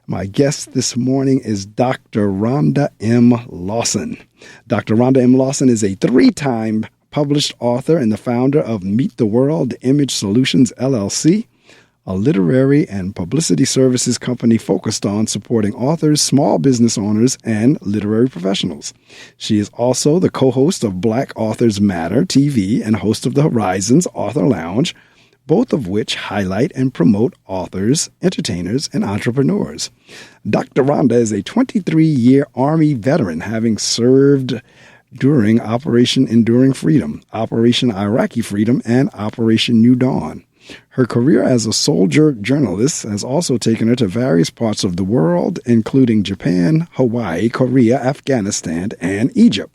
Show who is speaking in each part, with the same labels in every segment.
Speaker 1: My guest this morning is Dr. Rhonda M. Lawson. Dr. Rhonda M. Lawson is a 3-time published author and the founder of Meet the World Image Solutions, LLC, a literary and publicity services company focused on supporting authors, small business owners, and literary professionals. She is also the co-host of Black Authors Matter TV and host of the Horizons Author Lounge, both of which highlight and promote authors, entertainers, and entrepreneurs. Dr. Rhonda is a 23-year Army veteran, having served during Operation Enduring Freedom, Operation Iraqi Freedom, and Operation New Dawn. Her career as a soldier journalist has also taken her to various parts of the world, including Japan, Hawaii, Korea, Afghanistan, and Egypt.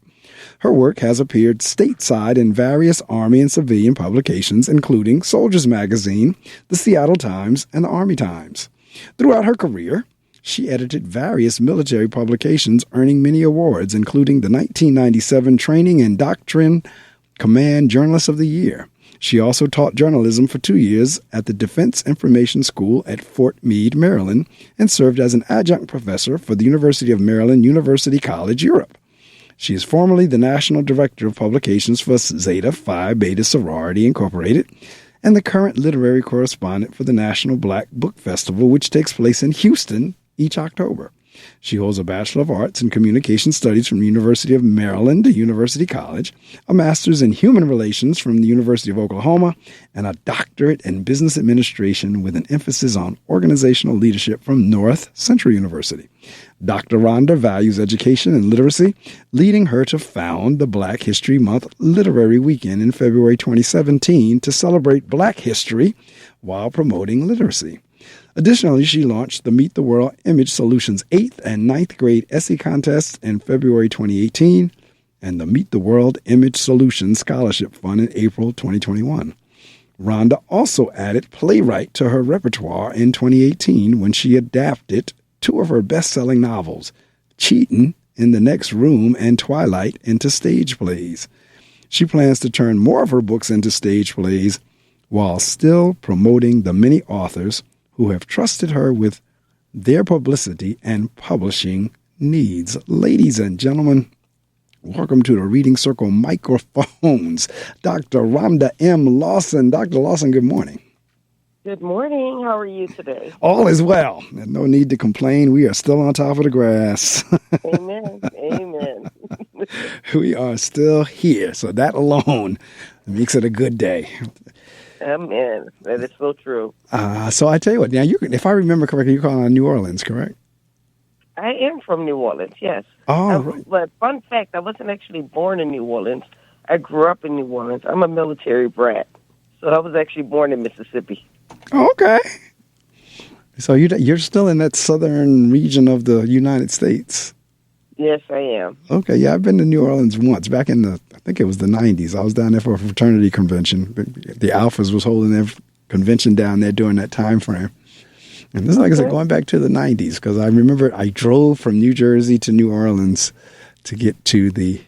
Speaker 1: Her work has appeared stateside in various Army and civilian publications, including Soldiers Magazine, the Seattle Times, and the Army Times. Throughout her career, she edited various military publications, earning many awards, including the 1997 Training and Doctrine Command Journalist of the Year. She also taught journalism for 2 years at the Defense Information School at Fort Meade, Maryland, and served as an adjunct professor for the University of Maryland University College, Europe. She is formerly the National Director of Publications for Zeta Phi Beta Sorority Incorporated and the current literary correspondent for the National Black Book Festival, which takes place in Houston each October. She holds a Bachelor of Arts in Communication Studies from the University of Maryland University College, a Master's in Human Relations from the University of Oklahoma, and a Doctorate in Business Administration with an emphasis on organizational leadership from North Central University. Dr. Rhonda values education and literacy, leading her to found the Black History Month Literary Weekend in February 2017 to celebrate Black history while promoting literacy. Additionally, she launched the Meet the World Image Solutions 8th and 9th grade essay contests in February 2018 and the Meet the World Image Solutions Scholarship Fund in April 2021. Rhonda also added playwright to her repertoire in 2018 when she adapted 2 of her best-selling novels, Cheatin' in the Next Room and Twilight, into stage plays. She plans to turn more of her books into stage plays while still promoting the many authors who have trusted her with their publicity and publishing needs. Ladies and gentlemen, welcome to the Reading Circle microphones. Dr. Rhonda M. Lawson. Dr. Lawson, good morning.
Speaker 2: Good morning. How are you today?
Speaker 1: All is well. And no need to complain. We are still on top of the grass.
Speaker 2: Amen. Amen.
Speaker 1: We are still here. So that alone makes it a good day.
Speaker 2: Amen. That is so true.
Speaker 1: So I tell you what, now if I remember correctly, you're calling New Orleans, correct?
Speaker 2: I am from New Orleans, yes.
Speaker 1: Oh, right.
Speaker 2: But fun fact, I wasn't actually born in New Orleans. I grew up in New Orleans. I'm a military brat. So I was actually born in Mississippi.
Speaker 1: Oh, okay. So you're still in that southern region of the United States.
Speaker 2: Yes, I am.
Speaker 1: Okay, yeah, I've been to New Orleans once, back in I think it was the 90s. I was down there for a fraternity convention. The Alphas was holding their convention down there during that time frame. And this is, like I said, going back to the 90s, because I remember I drove from New Jersey to New Orleans to get to the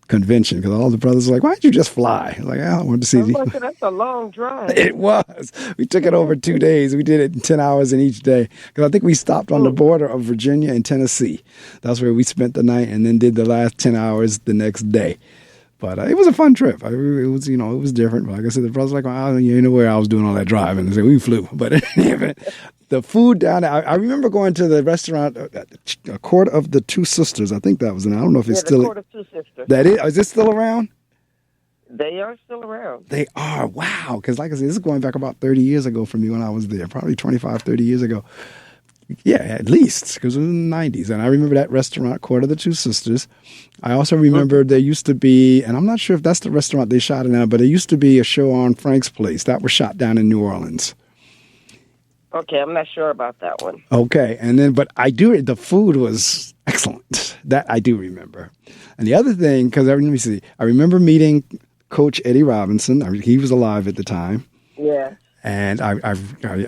Speaker 1: convention, because all the brothers were like, why don't you just fly? Like, I wanted to see
Speaker 2: that's a long drive.
Speaker 1: It was. We took it over 2 days. We did it in 10 hours in each day, because I think we stopped on the border of Virginia and Tennessee. That's where we spent the night and then did the last 10 hours the next day. But it was a fun trip. It was, it was different. But like I said, the brothers were like, well, you know where I was doing all that driving. And so we flew. But in any event, the food down there, I remember going to the restaurant, a Court of the Two Sisters. I think that was, and I don't know if it's still.
Speaker 2: The Court of Two Sisters.
Speaker 1: That is it still around?
Speaker 2: They are still around.
Speaker 1: They are. Wow. Because like I said, this is going back about 30 years ago for me when I was there, probably 25, 30 years ago. Yeah, at least, because it was in the 90s. And I remember that restaurant, Court of the Two Sisters. I also remember there used to be, and I'm not sure if that's the restaurant they shot it at, but there used to be a show on Frank's Place. That was shot down in New Orleans.
Speaker 2: Okay, I'm not sure about that one.
Speaker 1: Okay, and then, but the food was excellent. That I do remember. And the other thing, because let me see, I remember meeting Coach Eddie Robinson. He was alive at the time.
Speaker 2: Yeah.
Speaker 1: And I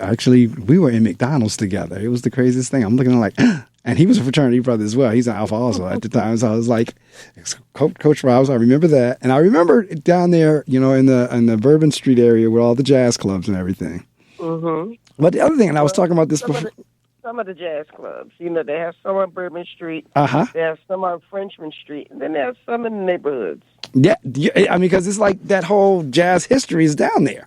Speaker 1: actually, we were in McDonald's together. It was the craziest thing. I'm looking like, and he was a fraternity brother as well. He's an Alpha also at the time. So I was like, Coach Rouse, I remember that. And I remember down there, in the Bourbon Street area with all the jazz clubs and everything.
Speaker 2: Mm-hmm.
Speaker 1: But the other thing, and I was talking about this before.
Speaker 2: some of the jazz clubs. You know, they have some on Bourbon Street.
Speaker 1: Uh-huh.
Speaker 2: They have some on Frenchman Street. And then they have some in the neighborhoods.
Speaker 1: Yeah, I mean, because it's like that whole jazz history is down there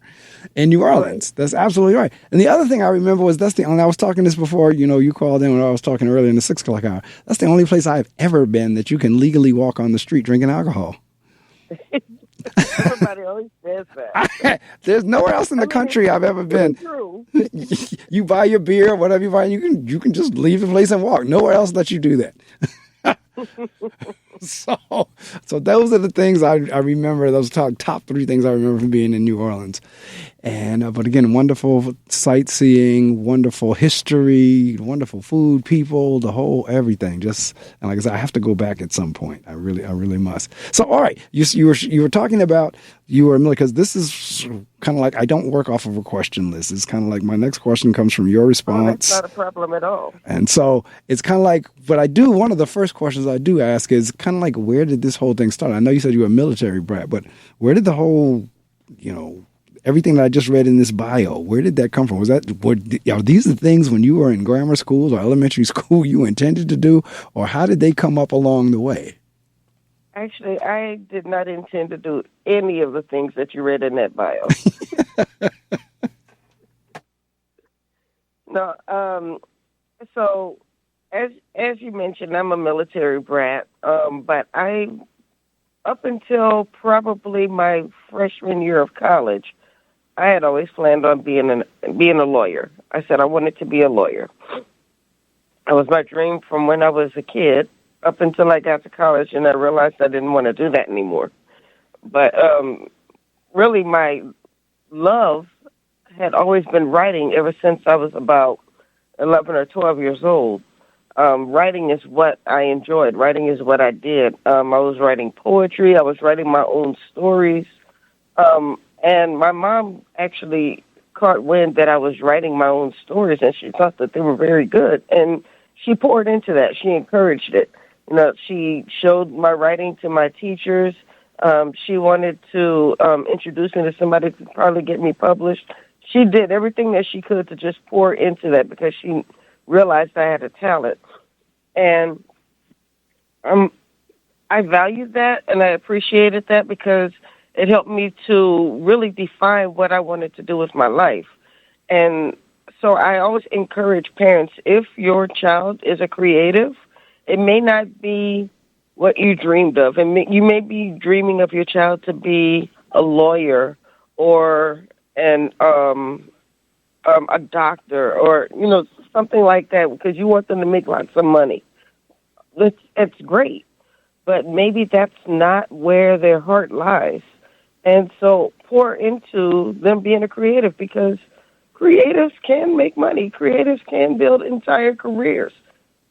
Speaker 1: in New Orleans. Right. That's absolutely right. And the other thing I remember was I was talking this before, you called in when I was talking earlier in the 6 o'clock hour. That's the only place I've ever been that you can legally walk on the street drinking alcohol.
Speaker 2: Everybody always says that.
Speaker 1: There's nowhere else in the country I've ever been.
Speaker 2: True.
Speaker 1: You buy your beer, whatever you buy, you can just leave the place and walk. Nowhere else lets you do that. So those are the things I remember. Those top 3 things I remember from being in New Orleans. And but again, wonderful sightseeing, wonderful history, wonderful food, people, the whole everything. Just, and like I said, I have to go back at some point. I really must. So all right, you were talking about you were, because this is kind of like, I don't work off of a question list. It's kind of like my next question comes from your response.
Speaker 2: Oh, that's not a problem at all.
Speaker 1: And so it's kind of like, but I do, one of the first questions I do ask is kind of like, where did this whole thing start? I know you said you were a military brat, but where did the whole, everything that I just read in this bio, where did that come from? Are these the things when you were in grammar schools or elementary school you intended to do, or how did they come up along the way?
Speaker 2: Actually, I did not intend to do any of the things that you read in that bio. No, so as you mentioned, I'm a military brat, but up until probably my freshman year of college, I had always planned on being a lawyer. I said I wanted to be a lawyer. It was my dream from when I was a kid up until I got to college, and I realized I didn't want to do that anymore. But really, my love had always been writing ever since I was about 11 or 12 years old. Writing is what I enjoyed. Writing is what I did. I was writing poetry. I was writing my own stories. And my mom actually caught wind that I was writing my own stories, and she thought that they were very good. And she poured into that. She encouraged it. She showed my writing to my teachers. She wanted to introduce me to somebody who could probably get me published. She did everything that she could to just pour into that because she realized I had a talent. And I valued that and I appreciated that because it helped me to really define what I wanted to do with my life. And so I always encourage parents, if your child is a creative, it may not be what you dreamed of. You may be dreaming of your child to be a lawyer or a doctor or, something like that because you want them to make lots of money. It's great, but maybe that's not where their heart lies. And so pour into them being a creative because creatives can make money. Creatives can build entire careers.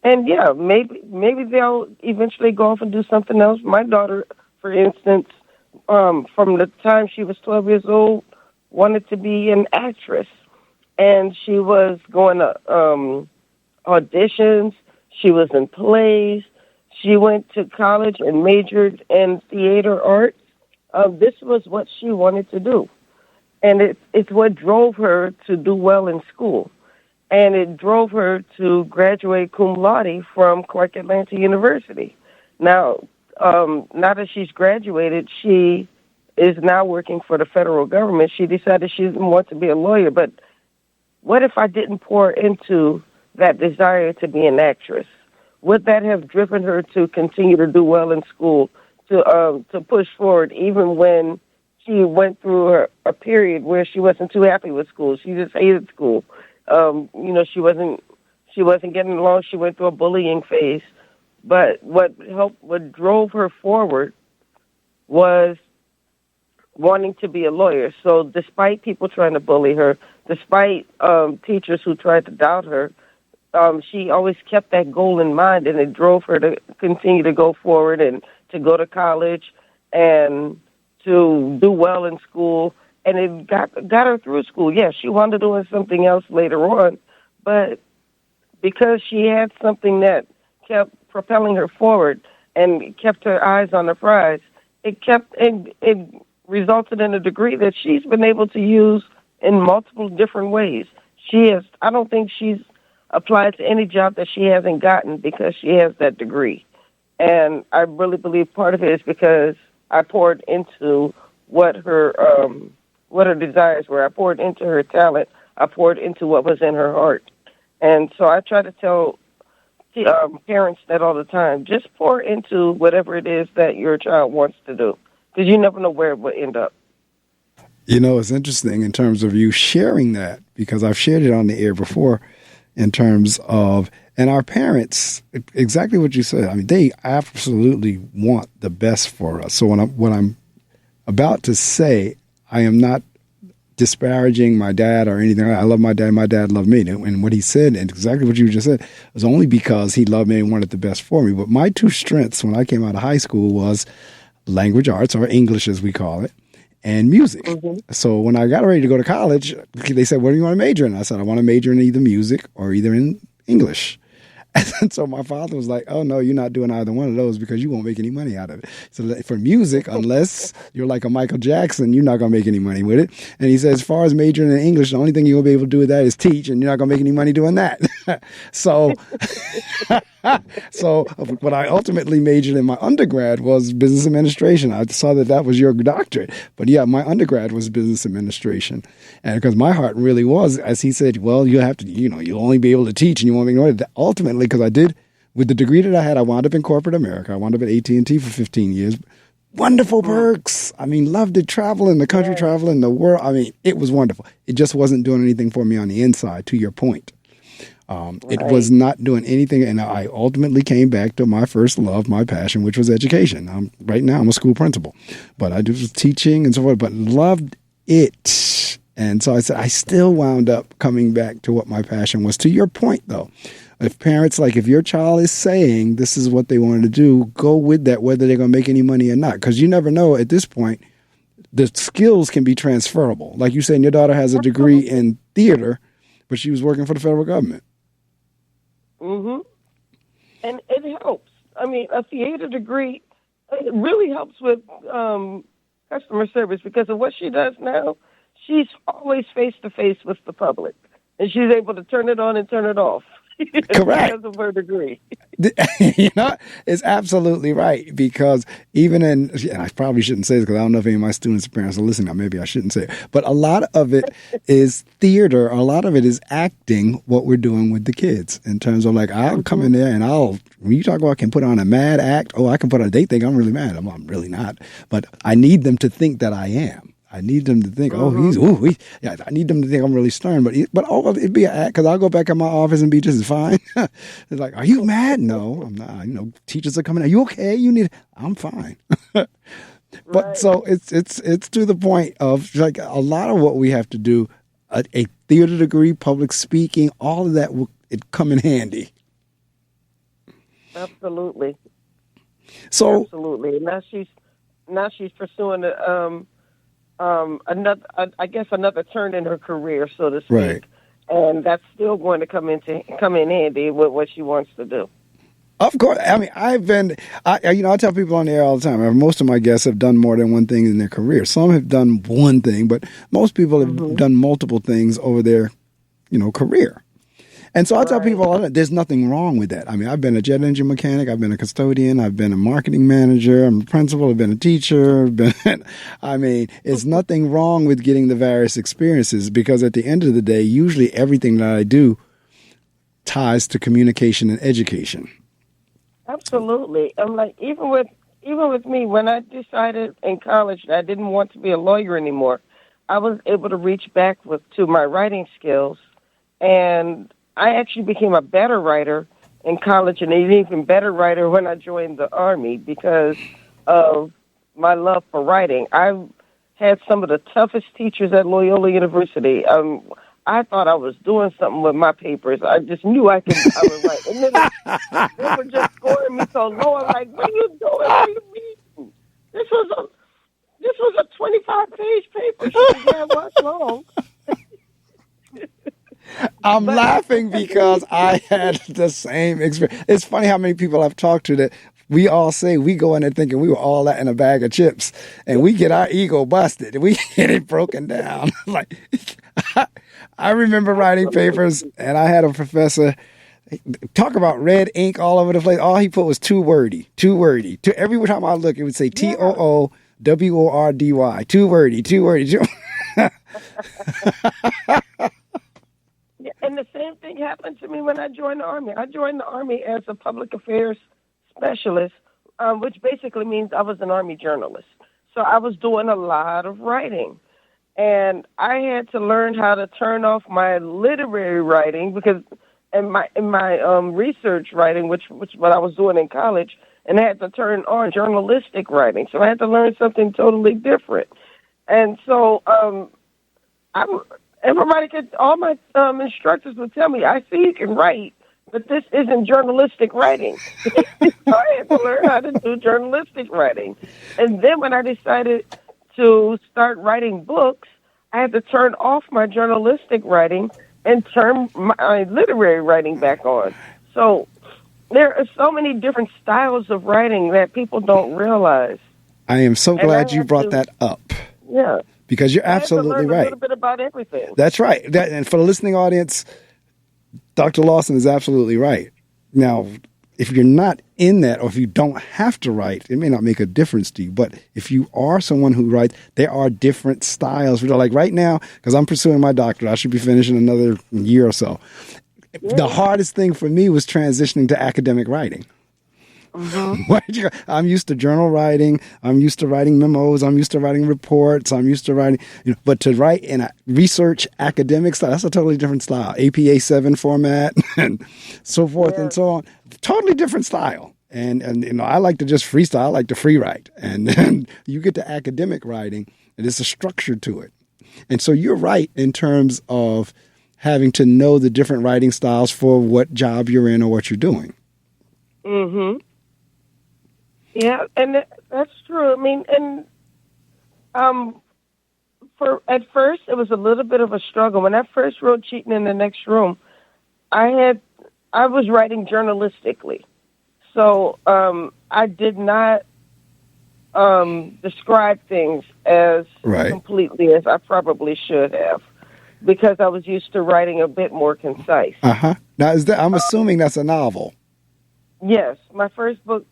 Speaker 2: And, yeah, maybe they'll eventually go off and do something else. My daughter, for instance, from the time she was 12 years old, wanted to be an actress. And she was going to auditions. She was in plays. She went to college and majored in theater arts. This was what she wanted to do. And it's what drove her to do well in school. And it drove her to graduate cum laude from Clark Atlanta University. Now that she's graduated, she is now working for the federal government. She decided she didn't want to be a lawyer, but what if I didn't pour into that desire to be an actress? Would that have driven her to continue to do well in school, to push forward, even when she went through a period where she wasn't too happy with school? She just hated school. She wasn't getting along. She went through a bullying phase. But what drove her forward was wanting to be a lawyer. So despite people trying to bully her, despite teachers who tried to doubt her, she always kept that goal in mind, and it drove her to continue to go forward and to go to college and to do well in school. And it got her through school. Yes, she wanted to do something else later on, but because she had something that kept propelling her forward and kept her eyes on the prize, it resulted in a degree that she's been able to use in multiple different ways. I don't think she's apply to any job that she hasn't gotten because she has that degree. And I really believe part of it is because I poured into what her desires were. I poured into her talent. I poured into what was in her heart. And so I try to tell parents that all the time. Just pour into whatever it is that your child wants to do, because you never know where it will end up.
Speaker 1: You know, it's interesting in terms of you sharing that, because I've shared it on the air before in terms of, and our parents, exactly what you said. I mean, they absolutely want the best for us. So what I'm about to say, I am not disparaging my dad or anything. I love my dad. My dad loved me. And what he said, and exactly what you just said, was only because he loved me and wanted the best for me. But my two strengths when I came out of high school was language arts, or English as we call it, and music. Mm-hmm. So when I got ready to go to college, they said, what do you want to major in? I said, I want to major in either music or either in English. And so my father was like, oh, no, you're not doing either one of those because you won't make any money out of it. So for music, unless you're like a Michael Jackson, you're not going to make any money with it. And he said, as far as majoring in English, the only thing you're going to be able to do with that is teach, and you're not going to make any money doing that. So what I ultimately majored in my undergrad was business administration. I saw that was your doctorate. But yeah, my undergrad was business administration. And because my heart really was, as he said, well, you have to, you'll only be able to teach and you won't make money. Ultimately, because I did, with the degree that I had, I wound up in corporate America. I wound up at AT&T for 15 years. Wonderful perks. I mean, loved it, traveling the country, traveling the world. I mean, it was wonderful. It just wasn't doing anything for me on the inside, to your point. It was not doing anything. And I ultimately came back to my first love, my passion, which was education. Right now, I'm a school principal. But I did teaching and so forth, but loved it. And so I said, I still wound up coming back to what my passion was. To your point, though. If parents, if your child is saying this is what they want to do, go with that, whether they're going to make any money or not. Because you never know at this point, the skills can be transferable. Like you said, your daughter has a degree in theater, but she was working for the federal government.
Speaker 2: Mm-hmm. And it helps. I mean, a theater degree, it really helps with customer service, because of what she does now. She's always face-to-face with the public, and she's able to turn it on and turn it off.
Speaker 1: Correct.
Speaker 2: Because of her degree.
Speaker 1: It's absolutely right, because even and I probably shouldn't say this because I don't know if any of my students or parents are listening. Or maybe I shouldn't say it. But a lot of it is theater. A lot of it is acting, what we're doing with the kids in terms of I'll come in there and when you talk about I can put on a mad act, they think I'm really mad. I'm really not. But I need them to think that I am. I need them to think, I need them to think I'm really stern, but it'd be an act, because I'll go back in my office and be just as fine. It's like, are you mad? No, I'm not. Teachers are coming. Are you okay? I'm fine. But right. So it's to the point of a lot of what we have to do, a theater degree, public speaking, all of that it come in handy.
Speaker 2: Absolutely.
Speaker 1: So
Speaker 2: absolutely. Now she's pursuing another turn in her career, so to speak.
Speaker 1: Right.
Speaker 2: And that's still going to come in handy with what she wants to do.
Speaker 1: Of course. I mean, I tell people on the air all the time, most of my guests have done more than one thing in their career. Some have done one thing, but most people have done multiple things over their, career. And so I tell people, there's nothing wrong with that. I mean, I've been a jet engine mechanic. I've been a custodian. I've been a marketing manager. I'm a principal. I've been a teacher. It's nothing wrong with getting the various experiences, because at the end of the day, usually everything that I do ties to communication and education.
Speaker 2: Absolutely. I'm even with me, when I decided in college that I didn't want to be a lawyer anymore, I was able to reach back to my writing skills, and I actually became a better writer in college, and an even better writer when I joined the Army, because of my love for writing. I had some of the toughest teachers at Loyola University. I thought I was doing something with my papers. I just knew I was write. And then they were just scoring me so low. I'm like, what are you doing? What are you reading? This was a 25-page paper. She said, what's wrong?
Speaker 1: I'm laughing because I had the same experience. It's funny how many people I've talked to that we all say we go in there thinking we were all that in a bag of chips, and we get our ego busted and we get it broken down. I remember writing papers, and I had a professor talk about red ink all over the place. All he put was too wordy. To every time I look, it would say TOOWORDY. Too wordy.
Speaker 2: Yeah, and the same thing happened to me when I joined the Army. I joined the Army as a public affairs specialist, which basically means I was an Army journalist. So I was doing a lot of writing. And I had to learn how to turn off my literary writing because in my research writing, which what I was doing in college, and I had to turn on journalistic writing. So I had to learn something totally different. And so all my instructors would tell me, I see you can write, but this isn't journalistic writing. So I had to learn how to do journalistic writing. And then when I decided to start writing books, I had to turn off my journalistic writing and turn my literary writing back on. So there are so many different styles of writing that people don't realize.
Speaker 1: I am so glad you brought that up.
Speaker 2: Yeah.
Speaker 1: Because you're absolutely right.
Speaker 2: A little bit about everything.
Speaker 1: That's right. And for the listening audience, Dr. Lawson is absolutely right. Now, if you're not in that, or if you don't have to write, it may not make a difference to you. But if you are someone who writes, there are different styles. Like right now, because I'm pursuing my doctorate, I should be finishing another year or so. Yeah. The hardest thing for me was transitioning to academic writing. Mm-hmm. I'm used to journal writing. I'm used to writing memos. I'm used to writing reports. I'm used to writing, but to write in a research academic style, that's a totally different style. APA 7 format and so forth and so on. Totally different style. And I like to just freestyle. I like to free write. And then you get to academic writing, and there's a structure to it. And so you're right in terms of having to know the different writing styles for what job you're in or what you're doing.
Speaker 2: Mm-hmm. Yeah, and that's true. I mean, and at first it was a little bit of a struggle. When I first wrote Cheating in the Next Room, I was writing journalistically, so I did not describe things as completely as I probably should have, because I was used to writing a bit more concise.
Speaker 1: Now, I'm assuming that's a novel.
Speaker 2: Yes, my first book,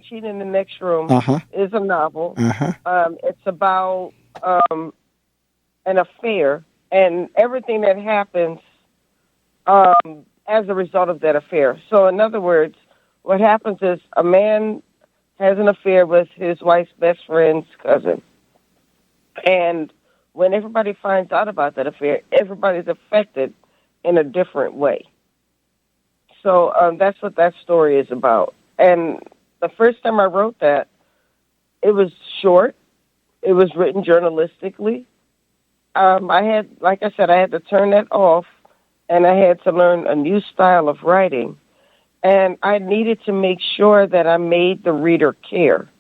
Speaker 2: Cheating in the Next Room, is a novel. It's about an affair and everything that happens as a result of that affair. So, in other words, what happens is a man has an affair with his wife's best friend's cousin. And when everybody finds out about that affair, everybody's affected in a different way. So that's what that story is about. And the first time I wrote that, it was short. It was written journalistically. Like I said, I had to turn that off, and I had to learn a new style of writing. And I needed to make sure that I made the reader care.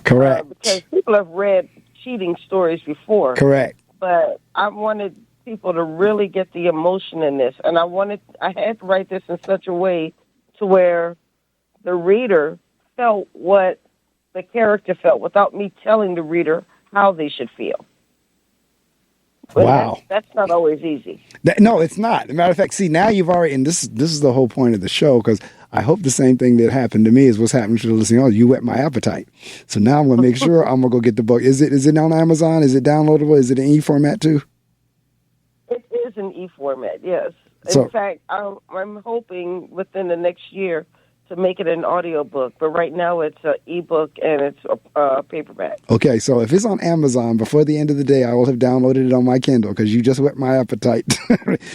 Speaker 1: Correct.
Speaker 2: Because people have read cheating stories before.
Speaker 1: Correct.
Speaker 2: But I wanted people to really get the emotion in this, and I had to write this in such a way to where the reader felt what the character felt without me telling the reader how they should feel. But
Speaker 1: wow,
Speaker 2: that's not always easy.
Speaker 1: No, it's not. As a matter of fact, see, now you've already, and this is the whole point of the show, because I hope the same thing that happened to me is what's happening to the listening audience. You whet my appetite. So now I'm going to make sure I'm going to go get the book. Is it on Amazon? Is it downloadable? Is it in e-format too?
Speaker 2: It is an e-format, yes.
Speaker 1: So,
Speaker 2: in fact, I'm hoping within the next year to make it an audiobook, but right now it's an ebook and it's a paperback.
Speaker 1: Okay, so if it's on Amazon, before the end of the day, I will have downloaded it on my Kindle, because you just whet my appetite.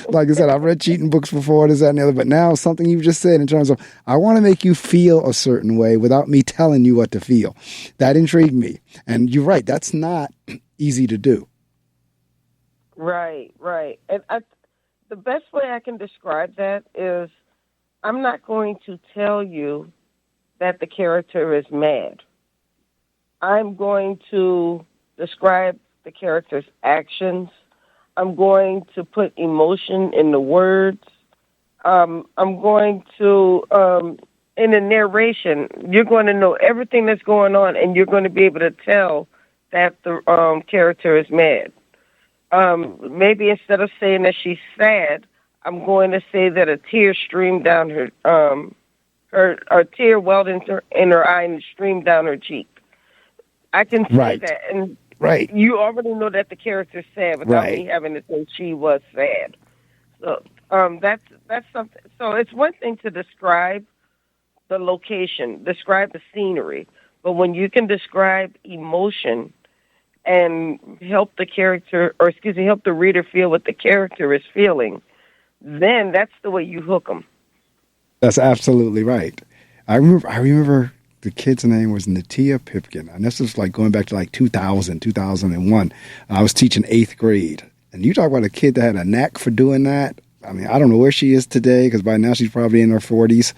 Speaker 1: Like I said, I've read cheating books before, this, that, and the other, but now something you've just said in terms of, I want to make you feel a certain way without me telling you what to feel. That intrigued me. And you're right, that's not easy to do.
Speaker 2: Right. And the best way I can describe that is, I'm not going to tell you that the character is mad. I'm going to describe the character's actions. I'm going to put emotion in the words. I'm going to, in the narration, you're going to know everything that's going on, and you're going to be able to tell that the character is mad. maybe instead of saying that she's sad, I'm going to say that a tear streamed down her a tear welled in her eye and streamed down her cheek. I can say
Speaker 1: Right.
Speaker 2: that, and
Speaker 1: Right.
Speaker 2: you already know that the character's sad without me
Speaker 1: Right.
Speaker 2: having to say she was sad. So that's something. So it's one thing to describe the location, describe the scenery, but when you can describe emotion and help the character, or excuse me, help the reader feel what the character is feeling, then that's the way you hook them.
Speaker 1: That's absolutely right. I remember the kid's name was Natia Pipkin. And this was like going back to like 2000, 2001. I was teaching 8th grade. And you talk about a kid that had a knack for doing that. I mean, I don't know where she is today because by now she's probably in her 40s,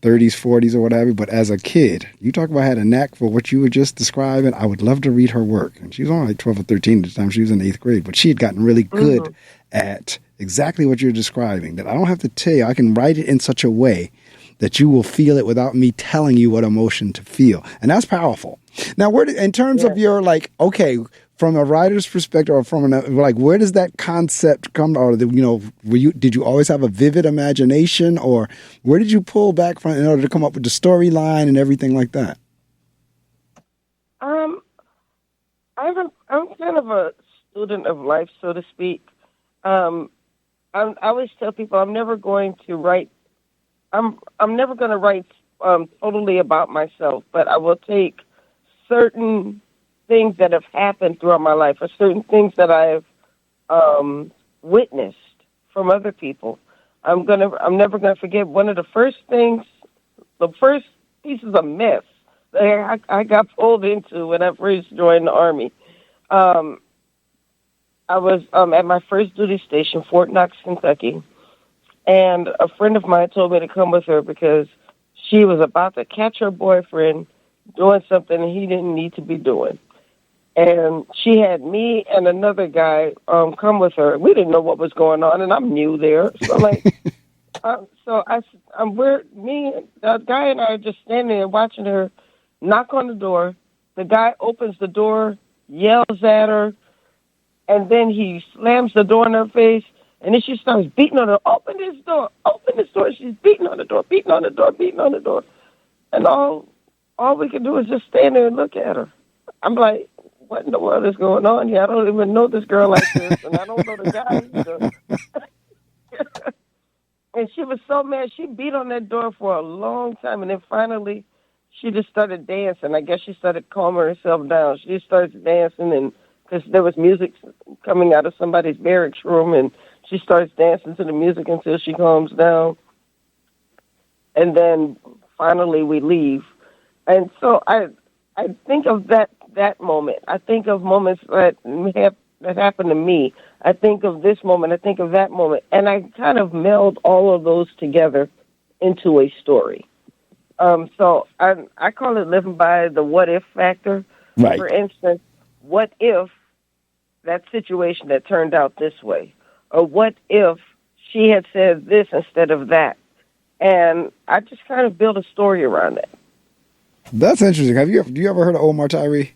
Speaker 1: 30s, 40s or whatever. But as a kid, you talk about had a knack for what you were just describing. I would love to read her work. And she was only like 12 or 13 at the time. She was in 8th grade. But she had gotten really good at exactly what you're describing, that I don't have to tell you. I can write it in such a way that you will feel it without me telling you what emotion to feel. And that's powerful. Now, in terms of your, like, okay, from a writer's perspective or from where does that concept come? Or, did you always have a vivid imagination, or where did you pull back from in order to come up with the storyline and everything like that?
Speaker 2: I'm kind of a student of life, so to speak. I always tell people I'm never going to write totally about myself, but I will take certain things that have happened throughout my life, or certain things that I've witnessed from other people. I'm never gonna forget one of the first pieces of mess that I got pulled into when I first joined the Army. I was at my first duty station, Fort Knox, Kentucky, and a friend of mine told me to come with her because she was about to catch her boyfriend doing something he didn't need to be doing. And she had me and another guy come with her. We didn't know what was going on, and I'm new there. So, the guy and I are just standing there watching her knock on the door. The guy opens the door, yells at her, and then he slams the door in her face. And then she starts beating on her, open this door. She's beating on the door. And all we can do is just stand there and look at her. I'm like, what in the world is going on here? I don't even know this girl like this, and I don't know the guy either. And she was so mad. She beat on that door for a long time, and then finally she just started dancing. I guess she started calming herself down. She starts dancing, and because there was music coming out of somebody's barracks room, and she starts dancing to the music until she calms down. And then finally we leave. And so I think of that moment. I think of moments that happened to me. I think of this moment. I think of that moment. And I kind of meld all of those together into a story. So I call it living by the what if factor.
Speaker 1: Right.
Speaker 2: For instance, what if that situation had turned out this way? Or what if she had said this instead of that? And I just kind of build a story around it.
Speaker 1: That's interesting. Do you ever heard of Omar Tyree?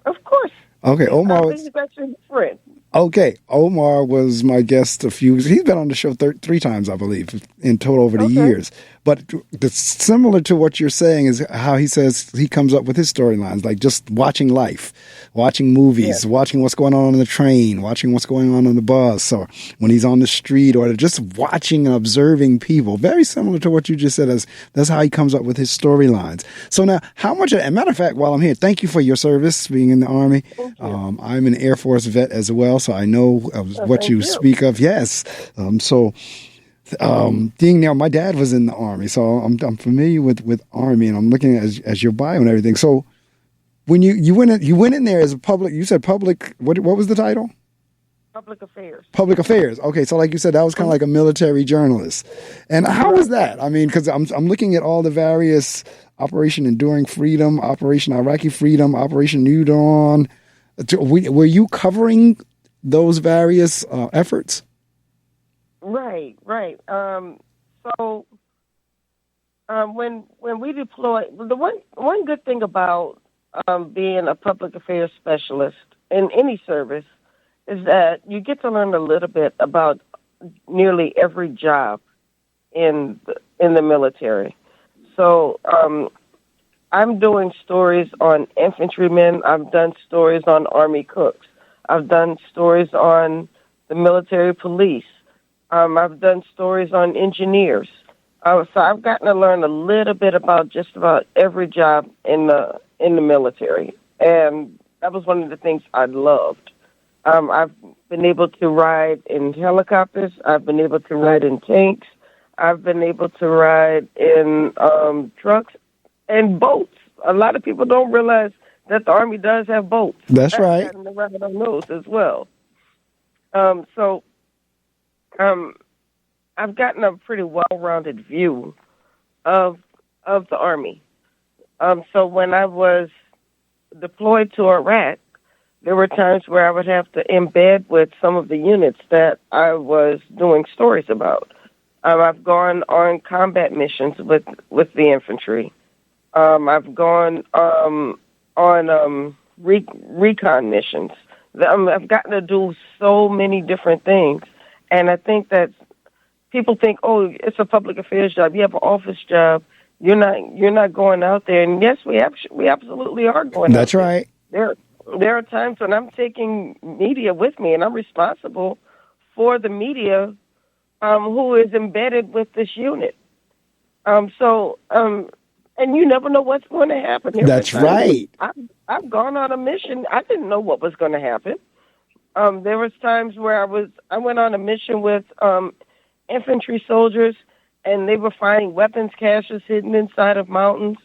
Speaker 2: Of course.
Speaker 1: Okay, Omar.
Speaker 2: He's actually a friend.
Speaker 1: Okay, Omar was my guest he's been on the show 3 times, I believe, in total over the years. But similar to what you're saying is how he says he comes up with his storylines, like just watching life, watching movies, watching what's going on the train, watching what's going on the bus, or when he's on the street, or just watching and observing people. Very similar to what you just said. That's how he comes up with his storylines. So now, as a matter of fact, while I'm here, thank you for your service, being in the Army. I'm an Air Force vet as well, so I know what you speak of. Yes. Being there, my dad was in the Army, so I'm familiar with Army, and I'm looking at your bio and everything. So when you went in there as a public, you said public. What was the title?
Speaker 2: Public affairs.
Speaker 1: Public affairs. Okay, so like you said, that was kind of like a military journalist. And how was that? I mean, because I'm looking at all the various Operation Enduring Freedom, Operation Iraqi Freedom, Operation New Dawn. Were you covering those various efforts?
Speaker 2: Right. So when we deploy, the one good thing about being a public affairs specialist in any service is that you get to learn a little bit about nearly every job in the military. So I'm doing stories on infantrymen. I've done stories on Army cooks. I've done stories on the military police. I've done stories on engineers. So I've gotten to learn a little bit about just about every job in the military, and that was one of the things I loved. I've been able to ride in helicopters. I've been able to ride in tanks. I've been able to ride in trucks and boats. A lot of people don't realize that the Army does have boats.
Speaker 1: That's right.
Speaker 2: I've gotten to ride on those as well. So I've gotten a pretty well-rounded view of the Army. So when I was deployed to Iraq, there were times where I would have to embed with some of the units that I was doing stories about. I've gone on combat missions with the infantry. I've gone on recon missions. I've gotten to do so many different things, and I think that people think, "Oh, it's a public affairs job. You have an office job. You're not going out there." And yes, we absolutely are going.
Speaker 1: That's right.
Speaker 2: There are times when I'm taking media with me, and I'm responsible for the media who is embedded with this unit. And you never know what's going to happen.
Speaker 1: That's right.
Speaker 2: I've gone on a mission. I didn't know what was going to happen. There was times where I went on a mission with infantry soldiers, and they were finding weapons caches hidden inside of mountains,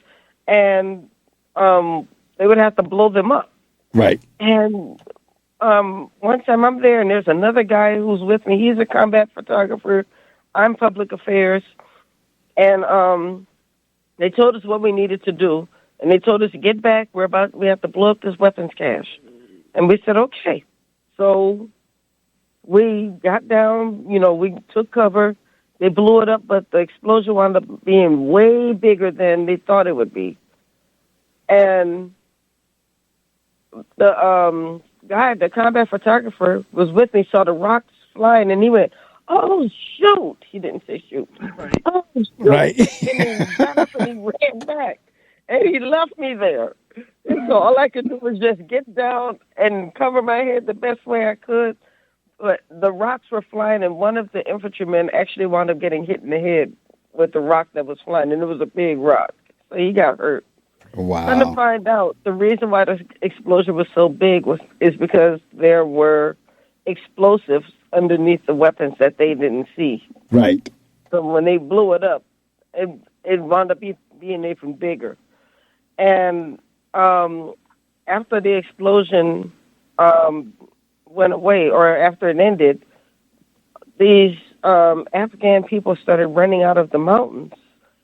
Speaker 2: and they would have to blow them up.
Speaker 1: Right.
Speaker 2: And one time I'm there, and there's another guy who's with me. He's a combat photographer. I'm public affairs. And they told us what we needed to do. And they told us to get back. We have to blow up this weapons cache. And we said, okay. So we got down, we took cover. They blew it up, but the explosion wound up being way bigger than they thought it would be. And the guy, the combat photographer, was with me, saw the rocks flying, and he went, "Oh, shoot." He didn't say shoot. Right. "Oh, shoot."
Speaker 1: Right.
Speaker 2: And he got up and he ran back, and he left me there. And so all I could do was just get down and cover my head the best way I could. But the rocks were flying, and one of the infantrymen actually wound up getting hit in the head with the rock that was flying, and it was a big rock. So he got hurt.
Speaker 1: Wow.
Speaker 2: Trying to find out, the reason why the explosion was so big is because there were explosives underneath the weapons that they didn't see.
Speaker 1: Right.
Speaker 2: So when they blew it up, it wound up being even bigger. And after the explosion went away, or after it ended, these Afghan people started running out of the mountains.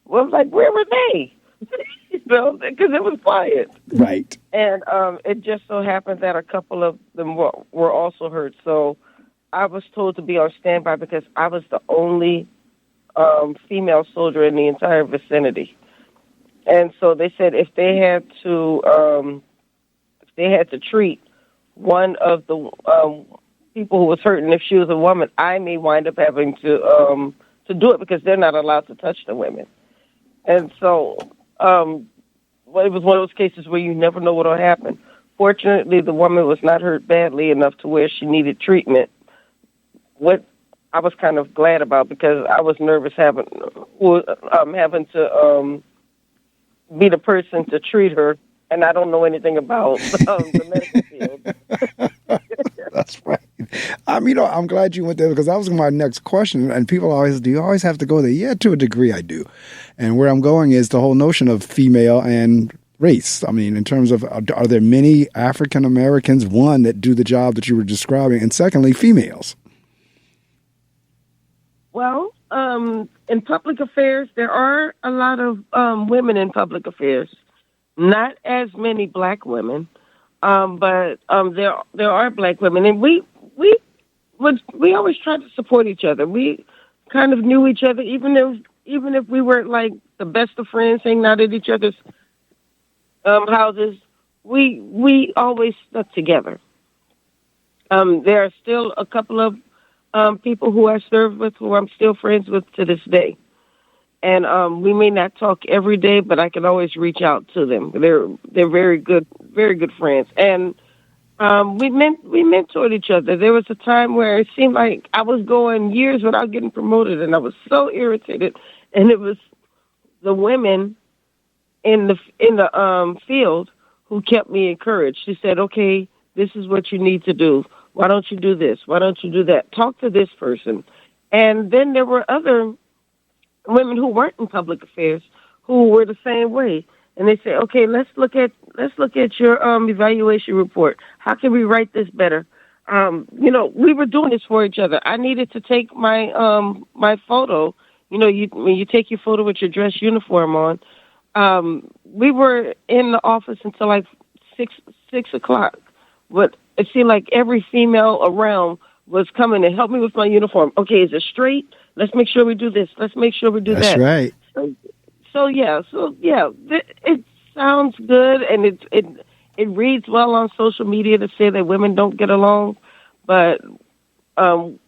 Speaker 2: Well, like, where were they? Because it was quiet.
Speaker 1: Right.
Speaker 2: And it just so happened that a couple of them were also hurt. So I was told to be on standby because I was the only female soldier in the entire vicinity. And so they said if they had to treat one of the people who was hurt, and if she was a woman, I may wind up having to do it because they're not allowed to touch the women. And so it was one of those cases where you never know what will happen. Fortunately, the woman was not hurt badly enough to where she needed treatment. What I was kind of glad about, because I was nervous having to be the person to treat her, and I don't know anything about the medical field.
Speaker 1: That's right. I'm glad you went there, because that was my next question. And people always, do you always have to go there? Yeah, to a degree I do. And where I'm going is the whole notion of female and race. I mean, in terms of, are there many African Americans, one, that do the job that you were describing, and secondly, females?
Speaker 2: Well, in public affairs, there are a lot of women in public affairs. Not as many black women, but there are black women, and we always tried to support each other. We kind of knew each other, even if we weren't like the best of friends, hanging out at each other's houses. We always stuck together. There are still a couple of people who I served with who I'm still friends with to this day. And we may not talk every day, but I can always reach out to them. They're very good friends. And we mentored each other. There was a time where it seemed like I was going years without getting promoted, and I was so irritated. And it was the women in the field who kept me encouraged. She said, "Okay, this is what you need to do. Why don't you do this? Why don't you do that? Talk to this person." And then there were other women who weren't in public affairs who were the same way. And they say, "Okay, let's look at your evaluation report. How can we write this better?" We were doing this for each other. I needed to take my photo. When you take your photo with your dress uniform on, we were in the office until like 6 o'clock. But it seemed like every female around was coming to help me with my uniform. "Okay, is it straight? Let's make sure we do this. Let's make sure we do
Speaker 1: That's
Speaker 2: that."
Speaker 1: right.
Speaker 2: So yeah, it sounds good, and it reads well on social media to say that women don't get along, but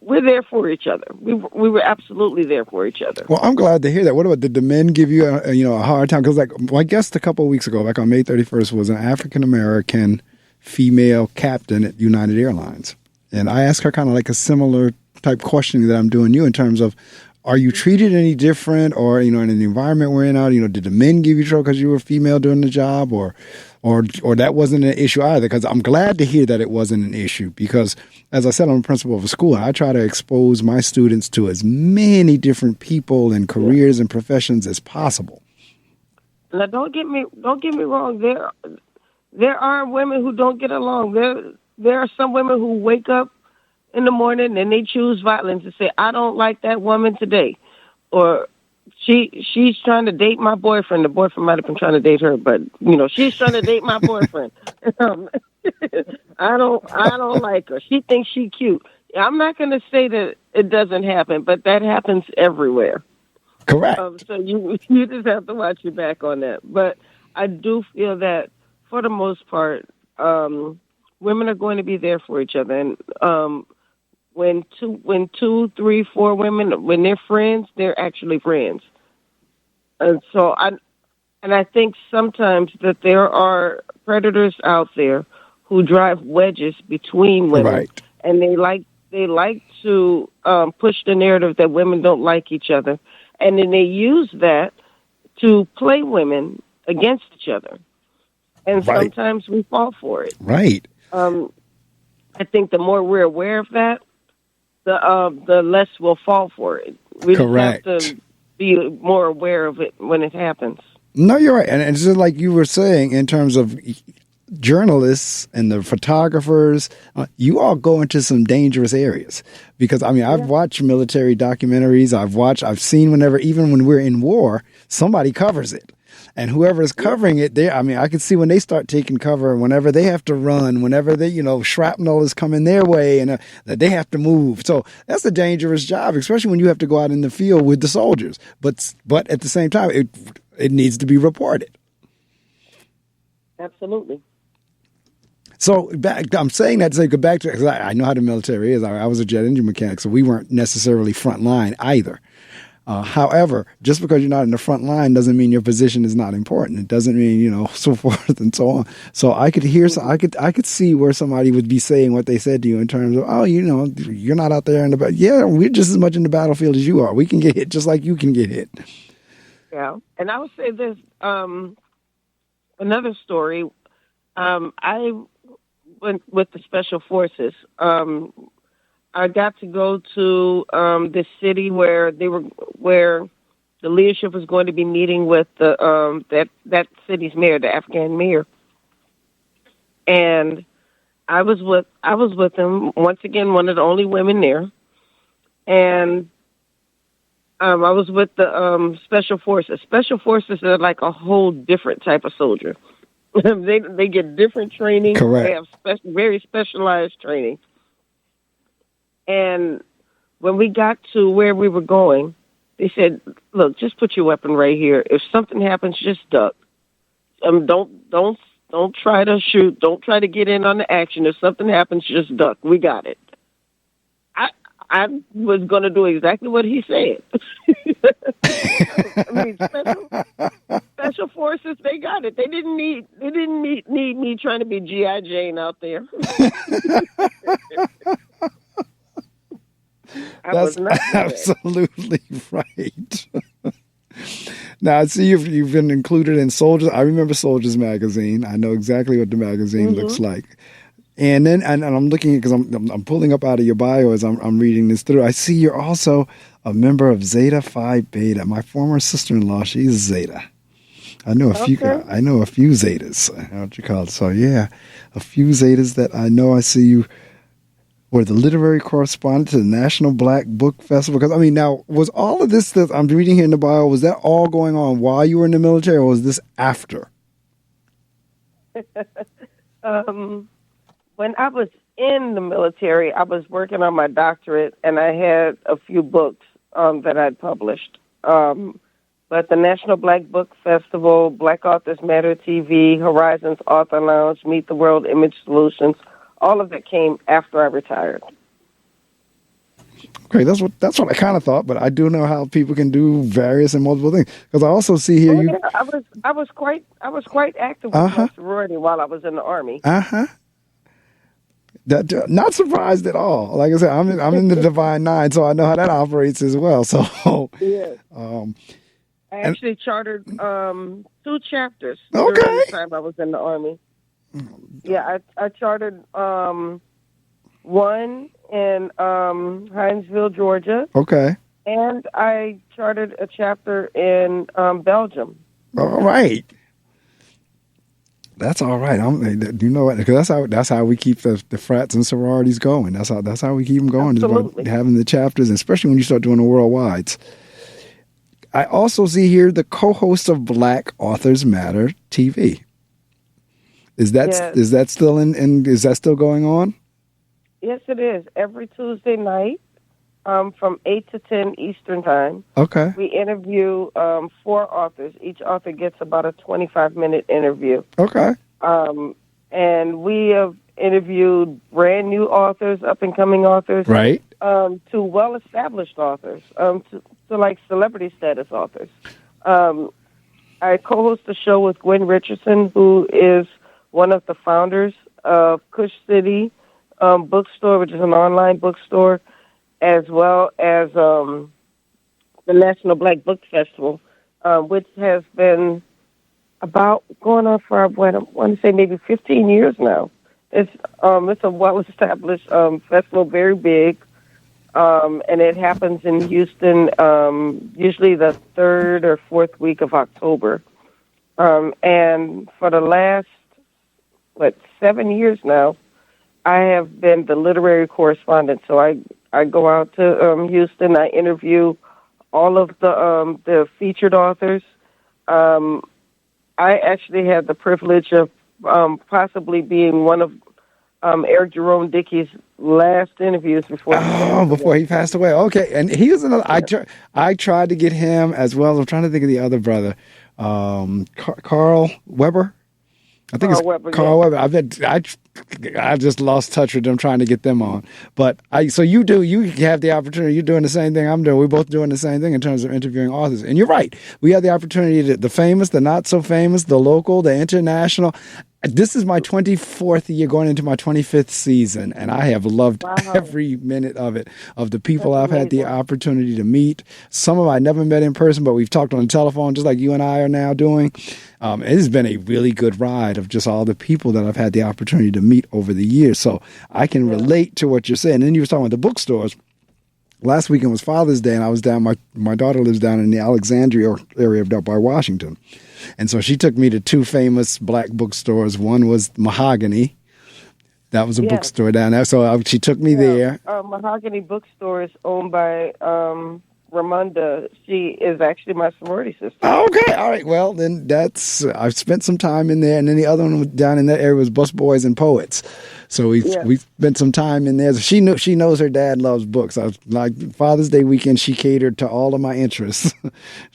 Speaker 2: we're there for each other. We were absolutely there for each other.
Speaker 1: Well, I'm glad to hear that. What about, did the men give you a hard time? Because my guest a couple of weeks ago, back on May 31st, was an African American female captain at United Airlines, and I asked her kind of like a similar type questioning that I'm doing you in terms of, are you treated any different, or in the environment we're in now? Did the men give you trouble because you were female doing the job, or that wasn't an issue either? Because I'm glad to hear that it wasn't an issue, because as I said, I'm a principal of a school, and I try to expose my students to as many different people and careers and professions as possible.
Speaker 2: Now, don't get me wrong. There are women who don't get along. There are some women who wake up in the morning and they choose violence and say, "I don't like that woman today," or she's trying to date my boyfriend. The boyfriend might have been trying to date her, but she's trying to date my boyfriend. I don't like her. She thinks she's cute. I'm not going to say that it doesn't happen, but that happens everywhere.
Speaker 1: Correct.
Speaker 2: So you just have to watch your back on that. But I do feel that for the most part, women are going to be there for each other, and when two, three, four women, when they're friends, they're actually friends. And so I think sometimes that there are predators out there who drive wedges between women,
Speaker 1: right,
Speaker 2: and they like to push the narrative that women don't like each other, and then they use that to play women against each other. And
Speaker 1: right,
Speaker 2: sometimes we fall for it.
Speaker 1: Right.
Speaker 2: I think the more we're aware of that, the less we'll fall for it. We
Speaker 1: Correct.
Speaker 2: just have to be more aware of it when it happens.
Speaker 1: No, you're right. And it's just like you were saying in terms of journalists and the photographers, you all go into some dangerous areas, because I've watched military documentaries. I've seen even when we're in war, somebody covers it. And whoever is covering it, I can see when they start taking cover, whenever they have to run, whenever they, shrapnel is coming their way, and that they have to move. So that's a dangerous job, especially when you have to go out in the field with the soldiers. But at the same time, it needs to be reported.
Speaker 2: Absolutely.
Speaker 1: So I'm saying that to say, go back to, because I know how the military is. I was a jet engine mechanic, so we weren't necessarily front line either. However, just because you're not in the front line doesn't mean your position is not important. It doesn't mean, so forth and so on. So I could hear, I could see where somebody would be saying what they said to you in terms of, you're not out there in the battle. Yeah, we're just as much in the battlefield as you are. We can get hit just like you can get hit.
Speaker 2: Yeah. And I would say this, another story. I went with the Special Forces. I got to go to this city where the leadership was going to be meeting with the that city's mayor, the Afghan mayor, and I was with them once again, one of the only women there, and I was with the Special Forces. Special Forces are like a whole different type of soldier. They get different training.
Speaker 1: Correct.
Speaker 2: They have very specialized training. And when we got to where we were going, they said, "Look, just put your weapon right here. If something happens, just duck. Don't Don't try to shoot. Don't try to get in on the action. If something happens, just duck. We got it. I was going to do exactly what he said. I mean, special forces, they got it. They didn't need me trying to be G.I. Jane out there.
Speaker 1: That's absolutely right. Now, I see you've been included in Soldiers. I remember Soldiers magazine. I know exactly what the magazine looks like. And then, and I'm looking because I'm pulling up out of your bio as I'm reading this through. I see you're also a member of Zeta Phi Beta. My former sister-in-law, she's Zeta. I know a few. I know a few Zetas. What you call it? So yeah, a few Zetas that I know. I see you were the literary correspondent to the National Black Book Festival. Because I mean, now was all of this that I'm reading here in the bio, was that all going on while you were in the military, or was this after?
Speaker 2: When I was in the military, I was working on my doctorate, and I had a few books that I'd published. But the National Black Book Festival, Black Authors Matter TV, Horizons Author Lounge, Meet the World Image Solutions, all of that came after I retired.
Speaker 1: Okay, that's what I kind of thought, but I do know how people can do various and multiple things. Because I also see here
Speaker 2: I was quite active with my sorority while I was in the Army.
Speaker 1: That not surprised at all. Like I said, I'm in the Divine Nine, so I know how that operates as well. So
Speaker 2: yeah, I actually chartered 2 chapters
Speaker 1: during
Speaker 2: the time I was in the Army. Yeah, I chartered one in Hinesville, Georgia.
Speaker 1: Okay.
Speaker 2: And I chartered a chapter in Belgium.
Speaker 1: All right. That's all right. You know what? Because that's how we keep the frats and sororities going. That's how we keep them going.
Speaker 2: Absolutely.
Speaker 1: Is by having the chapters, and especially when you start doing the worldwides. I also see here the co-host of Black Authors Matter TV. Is that still is that still going on?
Speaker 2: Yes, it is. Every Tuesday night, from 8 to 10 Eastern Time.
Speaker 1: Okay.
Speaker 2: We interview 4 authors. Each author gets about a 25-minute interview.
Speaker 1: Okay.
Speaker 2: And we have interviewed brand new authors, up-and-coming authors.
Speaker 1: Right.
Speaker 2: To well-established authors, to like celebrity status authors. I co-host a show with Gwen Richardson, who is one of the founders of Kush City Bookstore, which is an online bookstore, as well as the National Black Book Festival, which has been about going on for, I want to say maybe 15 years now. It's a well-established festival, very big, and it happens in Houston usually the 3rd or 4th week of October. And for the last, 7 years now, I have been the literary correspondent. So I go out to Houston. I interview all of the featured authors. I actually had the privilege of possibly being one of Eric Jerome Dickey's last interviews before
Speaker 1: he passed away. Okay, and he was another. I tried to get him as well. I'm trying to think of the other brother, Carl Weber. I think Carl Weber. I just lost touch with them trying to get them on. But so you have the opportunity. You're doing the same thing I'm doing. We're both doing the same thing in terms of interviewing authors. And you're right. We have the opportunity to the famous, the not so famous, the local, the international. This is my 24th year, going into my 25th season, and I have loved every minute of it, of the people I've had the opportunity to meet. Some of them I never met in person, but we've talked on the telephone, just like you and I are now doing. It has been a really good ride of just all the people that I've had the opportunity to meet over the years. So I can relate to what you're saying. And then you were talking about the bookstores. Last weekend was Father's Day, and I was down. My daughter lives down in the Alexandria area by Washington. And so she took me to 2 famous black bookstores. One was Mahogany. That was a bookstore down there. So she took me there.
Speaker 2: Mahogany Bookstore is owned by Rhonda. She is actually my sorority sister.
Speaker 1: Okay. All right. Well, then I've spent some time in there. And then the other one down in that area was Busboys and Poets. So we spent some time in there. She knows her dad loves books. I was like Father's Day weekend, she catered to all of my interests.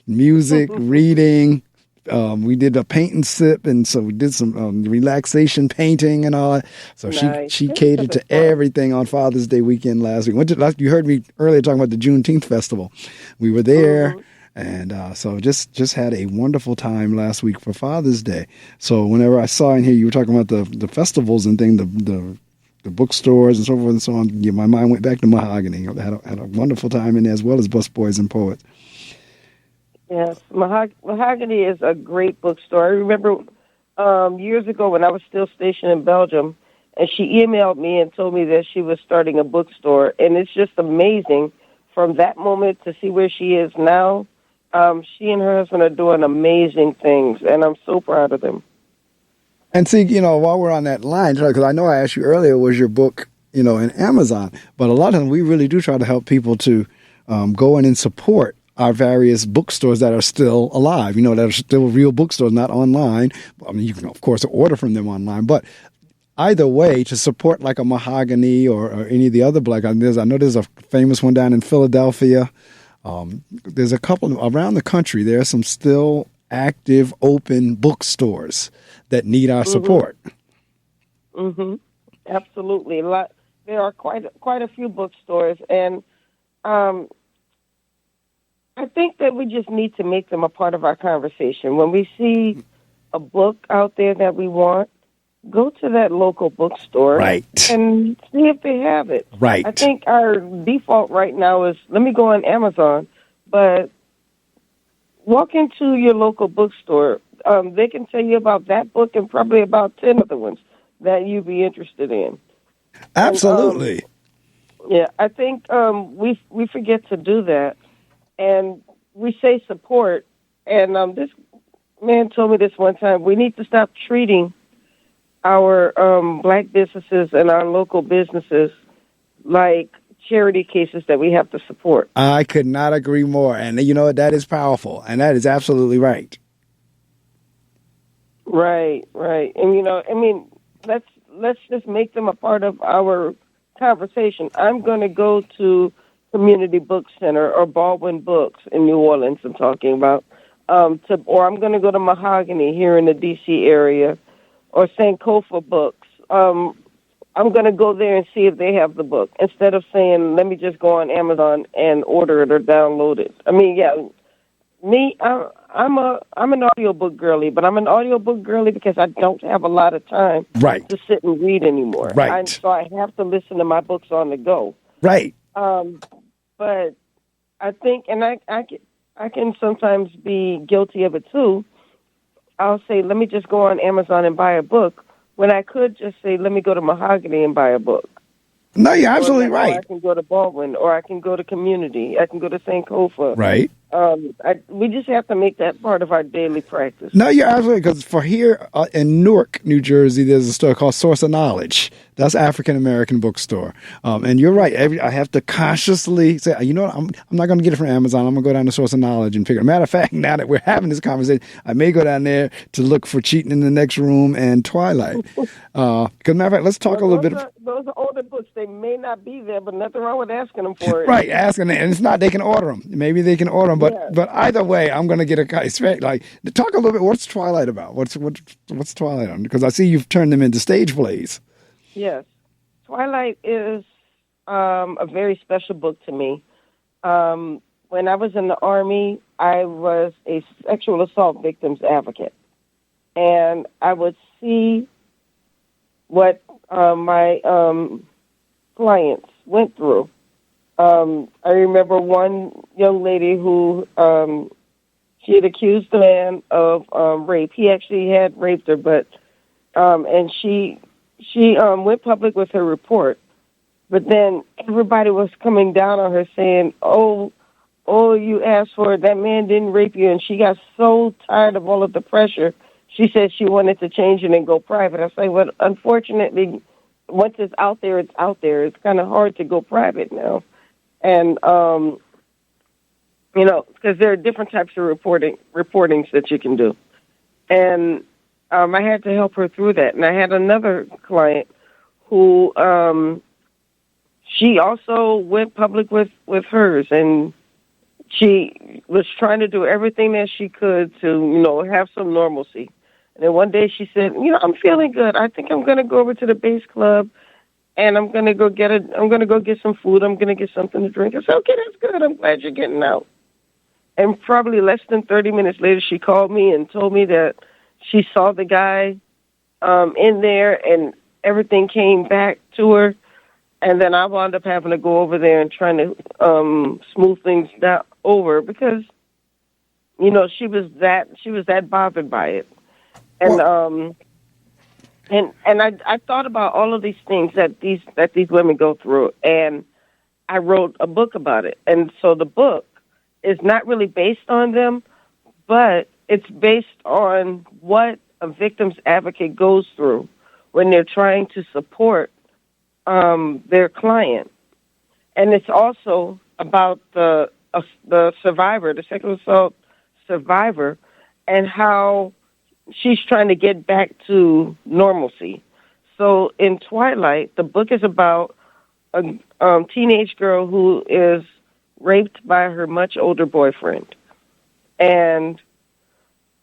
Speaker 1: Music, reading, We did a paint and sip, and so we did some relaxation painting and all that. So
Speaker 2: Nice.
Speaker 1: she catered to everything on Father's Day weekend last week. You heard me earlier talking about the Juneteenth festival. We were there, and so just had a wonderful time last week for Father's Day. So whenever I saw in here you were talking about the festivals and things, the bookstores and so forth and so on, yeah, my mind went back to Mahogany. I had a wonderful time in there, as well as Busboys and Poets.
Speaker 2: Yes, Mahogany is a great bookstore. I remember years ago when I was still stationed in Belgium, and she emailed me and told me that she was starting a bookstore. And it's just amazing from that moment to see where she is now. She and her husband are doing amazing things, and I'm so proud of them.
Speaker 1: And see, while we're on that line, because I know I asked you earlier, was your book, in Amazon? But a lot of them, we really do try to help people to go in and support our various bookstores that are still alive, that are still real bookstores, not online. I mean, you can, of course, order from them online, but either way, to support like a Mahogany or any of the other black, I know there's a famous one down in Philadelphia. There's a couple around the country. There are some still active, open bookstores that need our support.
Speaker 2: Mm-hmm. Absolutely. There are quite a few bookstores, and I think that we just need to make them a part of our conversation. When we see a book out there that we want, go to that local bookstore and see if they have it.
Speaker 1: Right.
Speaker 2: I think our default right now is, let me go on Amazon, but walk into your local bookstore. They can tell you about that book and probably about 10 other ones that you'd be interested in.
Speaker 1: Absolutely.
Speaker 2: And, I think we forget to do that. And we say support, and this man told me this one time, we need to stop treating our black businesses and our local businesses like charity cases that we have to support.
Speaker 1: I could not agree more. And that is powerful, and that is absolutely right.
Speaker 2: Right. And, let's just make them a part of our conversation. I'm going to go to Community Book Center or Baldwin Books in New Orleans, I'm talking about, or I'm going to go to Mahogany here in the D.C. area, or Sankofa Books. I'm going to go there and see if they have the book, instead of saying, let me just go on Amazon and order it or download it. I mean, I'm an audiobook girly, but I'm an audiobook girly because I don't have a lot of time to sit and read anymore.
Speaker 1: Right.
Speaker 2: So I have to listen to my books on the go.
Speaker 1: Right.
Speaker 2: But I think, and I can sometimes be guilty of it too. I'll say, let me just go on Amazon and buy a book, when I could just say, let me go to Mahogany and buy a book.
Speaker 1: No, you're absolutely right.
Speaker 2: Or I can go to Baldwin, or I can go to Community. I can go to Sankofa.
Speaker 1: Right.
Speaker 2: We just have to make that part of our daily practice.
Speaker 1: No, you're absolutely, because for here in Newark, New Jersey, there's a store called Source of Knowledge. That's African American bookstore. And you're right. I have to consciously say, I'm not going to get it from Amazon. I'm going to go down to Source of Knowledge and figure. Matter of fact, now that we're having this conversation, I may go down there to look for Cheating in the Next Room and Twilight. Because matter of fact, let's talk a little bit.
Speaker 2: Those are older books. They may not be there, but nothing wrong with asking them for it.
Speaker 1: Right, asking them. And it's not, they can order them. Maybe they can order them. But either way, I'm going to get a guy. Like, talk a little bit. What's Twilight about? What's Twilight on? Because I see you've turned them into stage plays.
Speaker 2: Yes. Twilight is a very special book to me. When I was in the Army, I was a sexual assault victims advocate. And I would see what my clients went through. I remember one young lady who she had accused the man of rape. He actually had raped her, but and she went public with her report. But then everybody was coming down on her saying, oh, you asked for it. That man didn't rape you. And she got so tired of all of the pressure, she said she wanted to change it and go private. I say, well, unfortunately, once it's out there, it's out there. It's kind of hard to go private now. And, because there are different types of reportings that you can do. And I had to help her through that. And I had another client who she also went public with hers. And she was trying to do everything that she could to, have some normalcy. And then one day she said, I'm feeling good. I think I'm going to go over to the base club and I'm going to go get some food. I'm going to get something to drink. I said, okay, that's good. I'm glad you're getting out. And probably less than 30 minutes later, she called me and told me that she saw the guy in there and everything came back to her. And then I wound up having to go over there and trying to smooth things down over because, she was that bothered by it. And I thought about all of these things that these women go through, and I wrote a book about it. And so the book is not really based on them, but it's based on what a victim's advocate goes through when they're trying to support their client. And it's also about the survivor, the sexual assault survivor, and how she's trying to get back to normalcy. So in Twilight, the book is about a teenage girl who is raped by her much older boyfriend. And,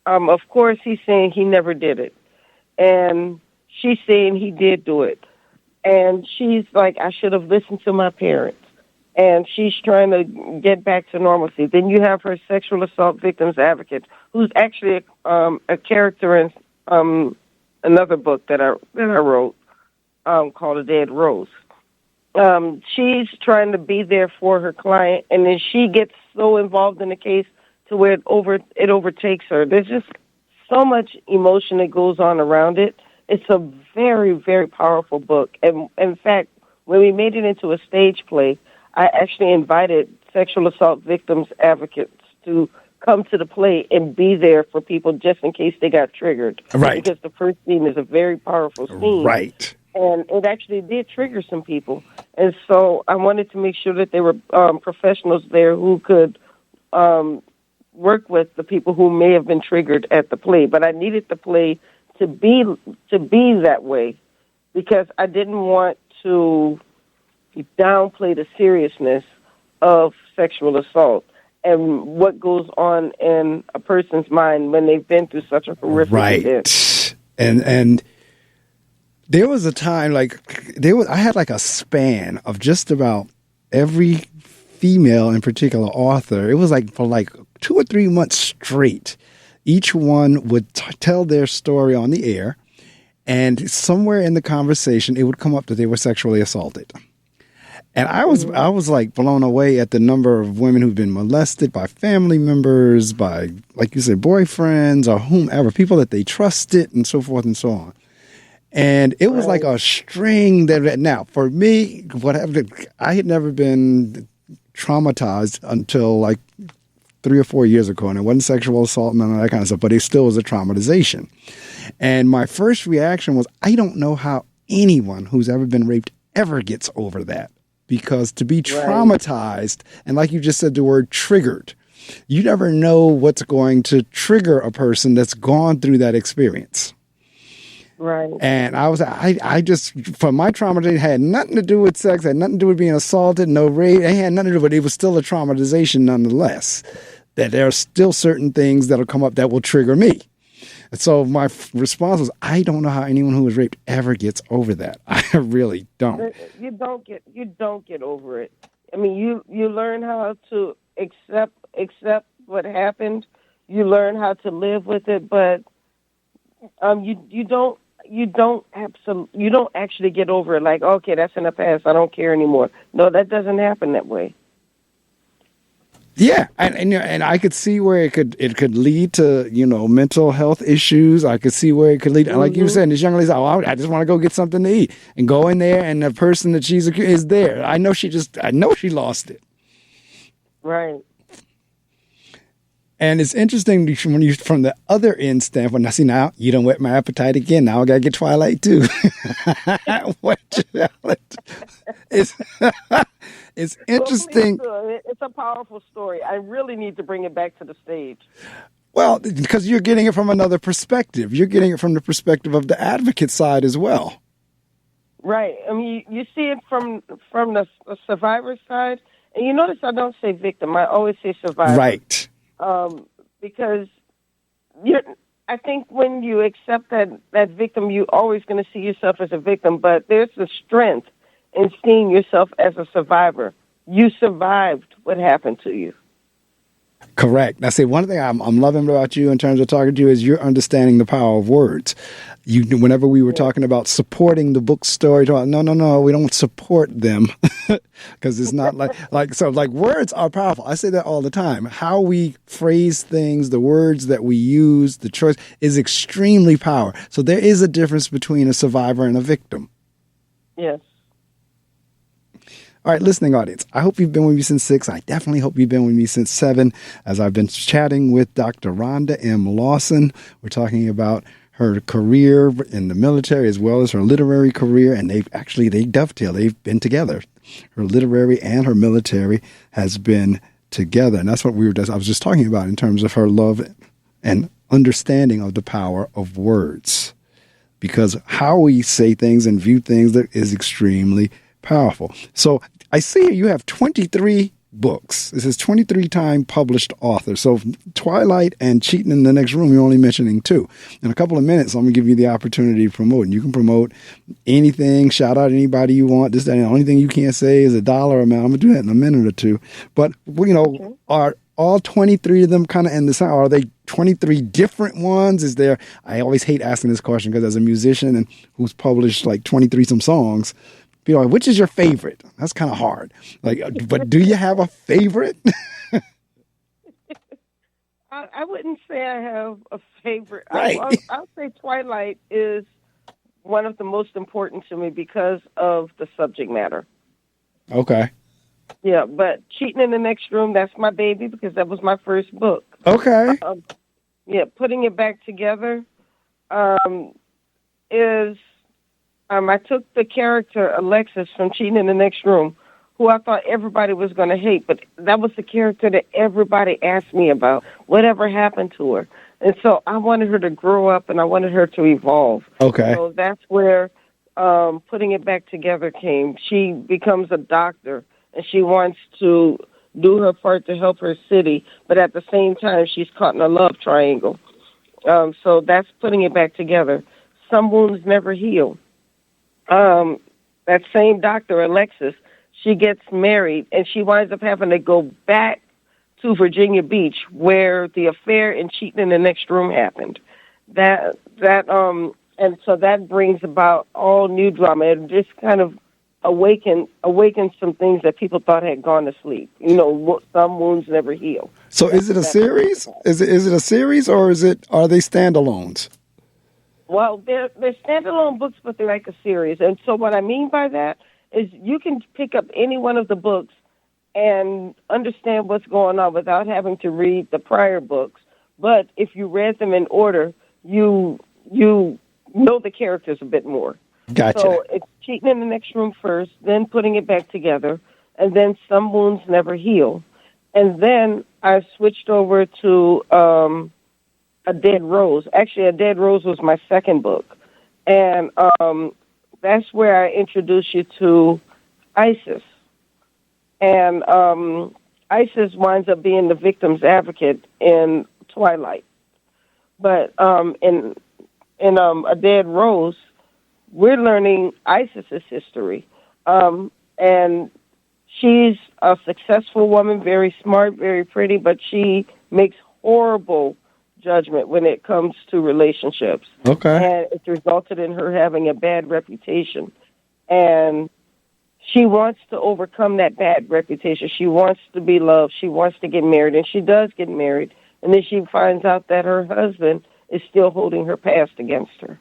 Speaker 2: of course, he's saying he never did it. And she's saying he did do it. And she's like, I should have listened to my parents. And she's trying to get back to normalcy. Then you have her sexual assault victims advocate, who's actually a character in another book that I wrote called A Dead Rose. She's trying to be there for her client, and then she gets so involved in the case to where it overtakes her. There's just so much emotion that goes on around it. It's a very, very powerful book. And in fact, when we made it into a stage play, I actually invited sexual assault victims advocates to come to the play and be there for people just in case they got triggered.
Speaker 1: Right.
Speaker 2: Because the first scene is a very powerful scene.
Speaker 1: Right.
Speaker 2: And it actually did trigger some people. And so I wanted to make sure that there were professionals there who could work with the people who may have been triggered at the play. But I needed the play to be that way because I didn't want to downplay the seriousness of sexual assault and what goes on in a person's mind when they've been through such a horrific event.
Speaker 1: And there was a time I had like a span of just about every female in particular author. It was like for like 2 or 3 months straight. Each one would tell their story on the air, and somewhere in the conversation, it would come up that they were sexually assaulted. And I was like blown away at the number of women who've been molested by family members, by, like you said, boyfriends or whomever, people that they trusted and so forth and so on. And it was like a string that, now for me, I had never been traumatized until like 3 or 4 years ago, and it wasn't sexual assault, none of that kind of stuff, but it still was a traumatization. And my first reaction was, I don't know how anyone who's ever been raped ever gets over that. Because to be traumatized, and like you just said, the word triggered, you never know what's going to trigger a person that's gone through that experience.
Speaker 2: Right.
Speaker 1: And I just, for my trauma, it had nothing to do with sex, had nothing to do with being assaulted, no rape, it had nothing to do with it, was still a traumatization nonetheless. That there are still certain things that'll come up that will trigger me. And so my response was, I don't know how anyone who was raped ever gets over that. I really don't.
Speaker 2: You don't get over it. I mean, you learn how to accept what happened. You learn how to live with it, but you don't actually get over it. Like, okay, that's in the past. I don't care anymore. No, that doesn't happen that way.
Speaker 1: Yeah, and I could see where it could lead to, mental health issues. I could see where it could lead, like you said, this young lady's, I just want to go get something to eat, and go in there, and the person that she's accused is there. I know she lost it.
Speaker 2: Right.
Speaker 1: And it's interesting when you, from the other end standpoint, I see now you done whet my appetite again. Now I got to get Twilight too. It's interesting.
Speaker 2: Well, it's a powerful story. I really need to bring it back to the stage.
Speaker 1: Well, because you're getting it from another perspective. You're getting it from the perspective of the advocate side as well.
Speaker 2: Right. I mean, you see it from the survivor side, And you notice I don't say victim. I always say survivor.
Speaker 1: Right.
Speaker 2: Because I think when you accept that victim, you're always going to see yourself as a victim. But there's the strength in seeing yourself as a survivor. You survived what happened to you.
Speaker 1: Correct. Now, see, one thing I'm loving about you in terms of talking to you is you're understanding the power of words. Whenever we were talking about supporting the book story, no, we don't support them because it's not like words are powerful. I say that all the time. How we phrase things, the words that we use, the choice is extremely powerful. So there is a difference between a survivor and a victim.
Speaker 2: Yes.
Speaker 1: All right, listening audience, I hope you've been with me since 6. I definitely hope you've been with me since 7 as I've been chatting with Dr. Rhonda M. Lawson. We're talking about her career in the military as well as her literary career, and they dovetail. They've been together. Her literary and her military has been together, and that's what I was just talking about in terms of her love and understanding of the power of words, because how we say things and view things is extremely powerful. So I see you have 23 books. This is 23-time published author. So Twilight and Cheating in the Next Room, you're only mentioning 2. In a couple of minutes, I'm going to give you the opportunity to promote. And you can promote anything, shout out anybody you want. The only thing you can't say is a dollar amount. I'm going to do that in a minute or two. But, are all 23 of them kind of in the sound? Are they 23 different ones? I always hate asking this question because as a musician and who's published like 23 some songs, people are like, which is your favorite? That's kind of hard. But do you have a favorite?
Speaker 2: I wouldn't say I have a favorite.
Speaker 1: Right.
Speaker 2: I'll say Twilight is one of the most important to me because of the subject matter.
Speaker 1: Okay.
Speaker 2: Yeah, but Cheating in the Next Room, that's my baby because that was my first book.
Speaker 1: Okay.
Speaker 2: Putting it back together is... I took the character Alexis from Cheating in the Next Room, who I thought everybody was going to hate, but that was the character that everybody asked me about. Whatever happened to her? And so I wanted her to grow up, and I wanted her to evolve.
Speaker 1: Okay.
Speaker 2: So that's where Putting It Back Together came. She becomes a doctor, and she wants to do her part to help her city, but at the same time, she's caught in a love triangle. So that's Putting It Back Together. Some Wounds Never Heal. That same doctor, Alexis, she gets married, and she winds up having to go back to Virginia Beach, where the affair and Cheating in the Next Room happened. And so that brings about all new drama. It just kind of awakens some things that people thought had gone to sleep. Some wounds never heal.
Speaker 1: So is it a series? Is it a series, or are they standalones?
Speaker 2: Well, they're standalone books, but they're like a series. And so what I mean by that is you can pick up any one of the books and understand what's going on without having to read the prior books. But if you read them in order, you know the characters a bit more.
Speaker 1: Gotcha.
Speaker 2: So it's Cheating in the Next Room first, then Putting It Back Together, and then Some Wounds Never Heal. And then I switched over to... A Dead Rose. Actually, A Dead Rose was my second book. And that's where I introduce you to ISIS. And ISIS winds up being the victim's advocate in Twilight. But in A Dead Rose, we're learning ISIS's history. And she's a successful woman, very smart, very pretty, but she makes horrible judgment when it comes to relationships.
Speaker 1: Okay.
Speaker 2: And it's resulted in her having a bad reputation. And she wants to overcome that bad reputation. She wants to be loved. She wants to get married. And she does get married. And then she finds out that her husband is still holding her past against her.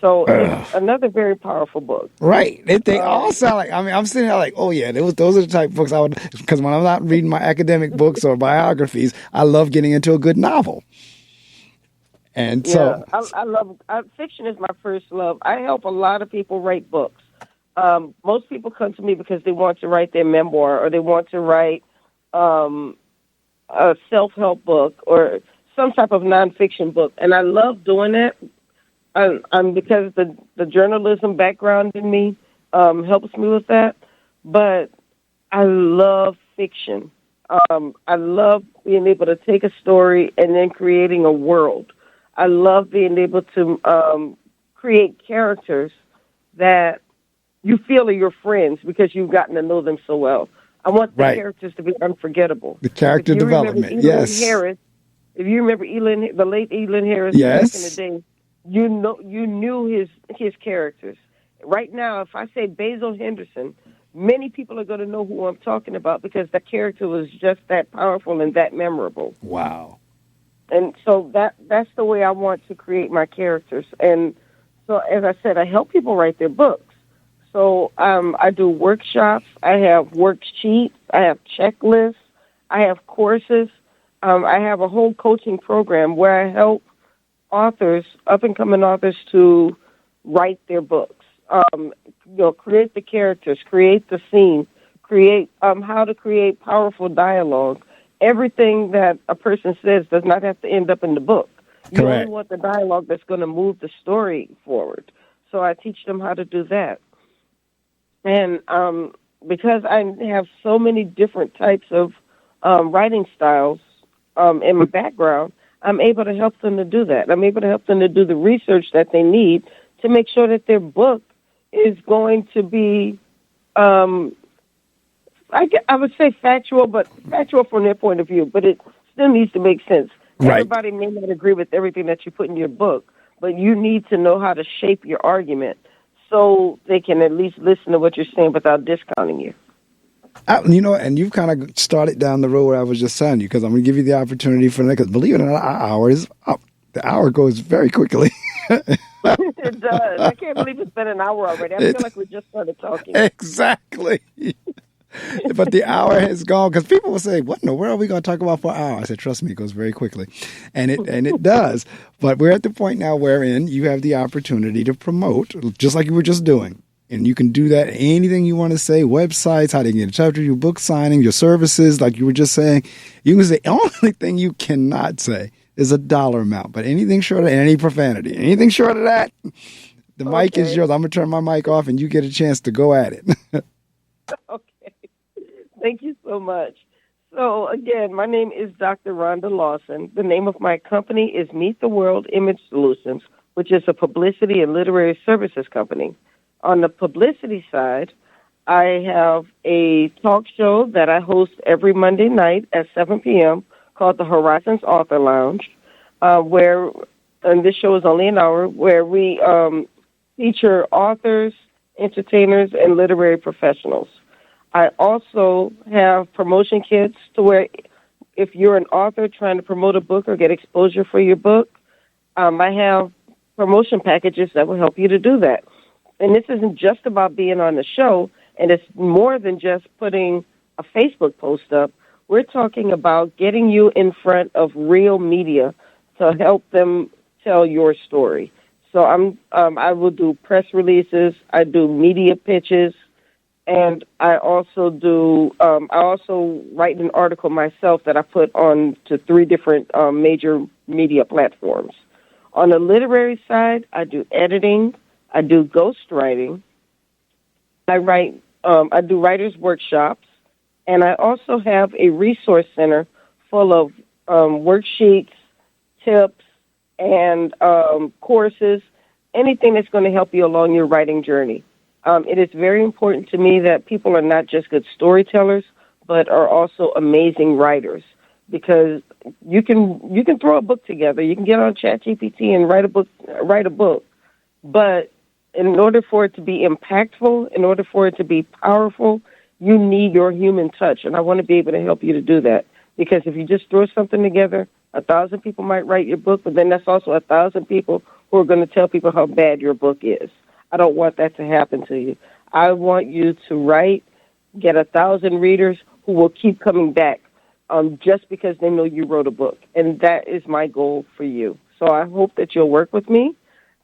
Speaker 2: So it's another very powerful book.
Speaker 1: Right. They all sound like, I'm sitting there like, oh yeah, those are the type of books I would, because when I'm not reading my academic books or biographies, I love getting into a good novel. And so.
Speaker 2: Yeah, I love, fiction is my first love. I help a lot of people write books. Most people come to me because they want to write their memoir or they want to write a self-help book or some type of nonfiction book. And I love doing that. Because the journalism background in me helps me with that. But I love fiction. I love being able to take a story and then creating a world. I love being able to create characters that you feel are your friends because you've gotten to know them so well. I want the
Speaker 1: Right.
Speaker 2: characters to be unforgettable.
Speaker 1: The
Speaker 2: Like if
Speaker 1: character
Speaker 2: you remember
Speaker 1: development. Yes.
Speaker 2: If you remember the late Elin Harris back in the
Speaker 1: Yes.
Speaker 2: day, you knew his characters. Right now, if I say Basil Henderson, many people are going to know who I'm talking about because the character was just that powerful and that memorable.
Speaker 1: Wow.
Speaker 2: And so that's the way I want to create my characters. And so, as I said, I help people write their books. So I do workshops. I have worksheets. I have checklists. I have courses. I have a whole coaching program where I help authors, up-and-coming authors, to write their books. Create the characters, create the scene, create how to create powerful dialogue. Everything that a person says does not have to end up in the book. You
Speaker 1: Correct.
Speaker 2: only want the dialogue that's going to move the story forward. So I teach them how to do that. And because I have so many different types of writing styles in my background, I'm able to help them to do that. I'm able to help them to do the research that they need to make sure that their book is going to be, I would say factual, but factual from their point of view, but it still needs to make sense.
Speaker 1: Right.
Speaker 2: Everybody may not agree with everything that you put in your book, but you need to know how to shape your argument so they can at least listen to what you're saying without discounting you.
Speaker 1: And you've kind of started down the road where I was just telling you, because I'm going to give you the opportunity for that, because believe it or not, our hour is up. The hour goes very quickly.
Speaker 2: It does. I can't believe it's been an hour already. I feel like we just started talking.
Speaker 1: Exactly. But the hour has gone, because people will say, what in the world are we going to talk about for an hour? I said, trust me, it goes very quickly. And it does. But we're at the point now wherein you have the opportunity to promote, just like you were just doing. And you can do that, anything you want to say, websites, how to get in touch with you, book signing, your services, like you were just saying. You can say, the only thing you cannot say is a dollar amount, but anything short of any profanity, anything short of that, the mic is yours. I'm going to turn my mic off and you get a chance to go at it.
Speaker 2: Okay. Thank you so much. So, again, my name is Dr. Rhonda Lawson. The name of my company is Meet the World Image Solutions, which is a publicity and literary services company. On the publicity side, I have a talk show that I host every Monday night at 7 p.m. called the Horizons Author Lounge, and this show is only an hour, where we feature authors, entertainers, and literary professionals. I also have promotion kits to where if you're an author trying to promote a book or get exposure for your book, I have promotion packages that will help you to do that. And this isn't just about being on the show, and it's more than just putting a Facebook post up. We're talking about getting you in front of real media to help them tell your story. So I will do press releases, I do media pitches, and I also write an article myself that I put on to 3 different major media platforms. On the literary side, I do editing, I do ghostwriting, I do writers' workshops, and I also have a resource center full of worksheets, tips, and courses, anything that's going to help you along your writing journey. It is very important to me that people are not just good storytellers, but are also amazing writers, because you can throw a book together. You can get on ChatGPT and write a book, but in order for it to be impactful, in order for it to be powerful, you need your human touch, and I want to be able to help you to do that. Because if you just throw something together, 1,000 people might write your book, but then that's also 1,000 people who are going to tell people how bad your book is. I don't want that to happen to you. I want you to write, get 1,000 readers who will keep coming back just because they know you wrote a book, and that is my goal for you. So I hope that you'll work with me.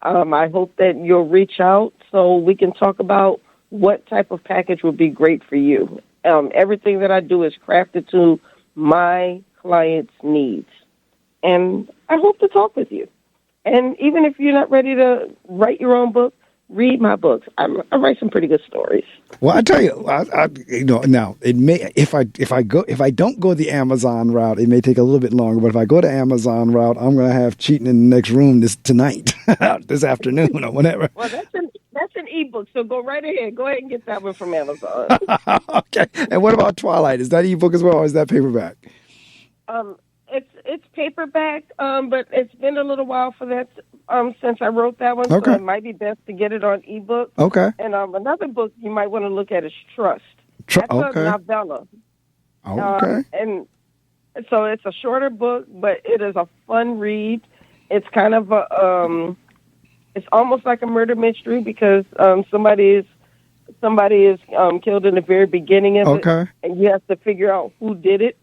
Speaker 2: I hope that you'll reach out so we can talk about what type of package would be great for you. Everything that I do is crafted to my clients' needs. And I hope to talk with you. And even if you're not ready to write your own book, read my books. I write some pretty good stories.
Speaker 1: Well, I tell you, now it may if I don't go the Amazon route, it may take a little bit longer. But if I go the Amazon route, I'm going to have Cheating in the Next Room tonight, this afternoon, or whatever.
Speaker 2: Well, that's an ebook, so go right ahead. Go ahead and get that one from Amazon.
Speaker 1: Okay. And what about Twilight? Is that ebook as well, or is that paperback?
Speaker 2: It's paperback, but it's been a little while for that since I wrote that one.
Speaker 1: Okay.
Speaker 2: So it might be best to get it on ebook.
Speaker 1: Okay.
Speaker 2: And another book you might want to look at is Trust. That's a novella.
Speaker 1: Okay.
Speaker 2: And so it's a shorter book, but it is a fun read. It's kind of it's almost like a murder mystery because somebody is killed in the very beginning of it, and you have to figure out who did it.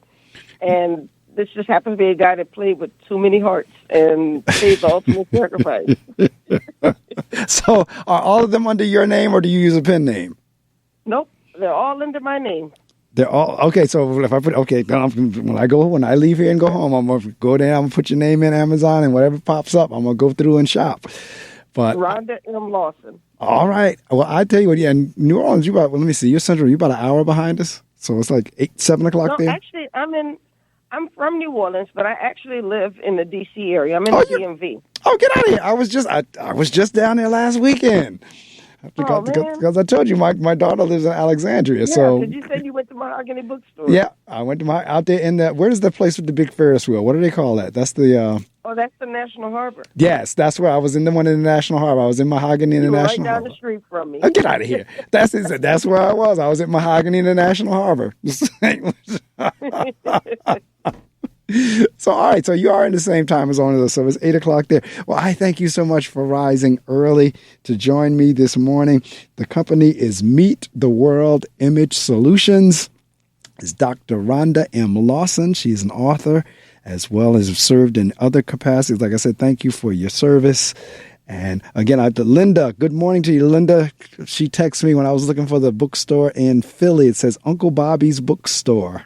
Speaker 2: And this just happens to be a guy that played with too many hearts and paid the ultimate sacrifice.
Speaker 1: So, are all of them under your name, or do you use a pen name?
Speaker 2: Nope, they're all under my name.
Speaker 1: They're all okay. So if I put when I leave here and go home, I'm gonna go there. I'm gonna put your name in Amazon, and whatever pops up, I'm gonna go through and shop. But
Speaker 2: Rhonda M. Lawson.
Speaker 1: All right. Well, I tell you what. Yeah, in New Orleans, let me see. You're central. You're about an hour behind us, so it's like 7 o'clock there.
Speaker 2: Actually, I'm from New Orleans, but I actually live in the D.C. area. I'm in the DMV.
Speaker 1: Oh, get out of here! I was just down there last weekend. Because I told you my daughter lives in Alexandria.
Speaker 2: Yeah,
Speaker 1: so
Speaker 2: because you said you went to Mahogany Bookstore.
Speaker 1: Yeah, I went to out there in that. Where's the place with the big Ferris wheel? What do they call that? That's the.
Speaker 2: That's the National Harbor.
Speaker 1: Yes, that's where I was in the one in the National Harbor. I was in Mahogany in the National Harbor.
Speaker 2: Right down the street from me.
Speaker 1: Oh, get out of here! That's where I was. I was at Mahogany in the National Harbor. So, all right. So you are in the same time zone as us. So it's 8 o'clock there. Well, I thank you so much for rising early to join me this morning. The company is Meet the World Image Solutions. It's Dr. Rhonda M. Lawson. She's an author as well as served in other capacities. Like I said, thank you for your service. And again, Linda, good morning to you, Linda. She texted me when I was looking for the bookstore in Philly. It says Uncle Bobby's Bookstore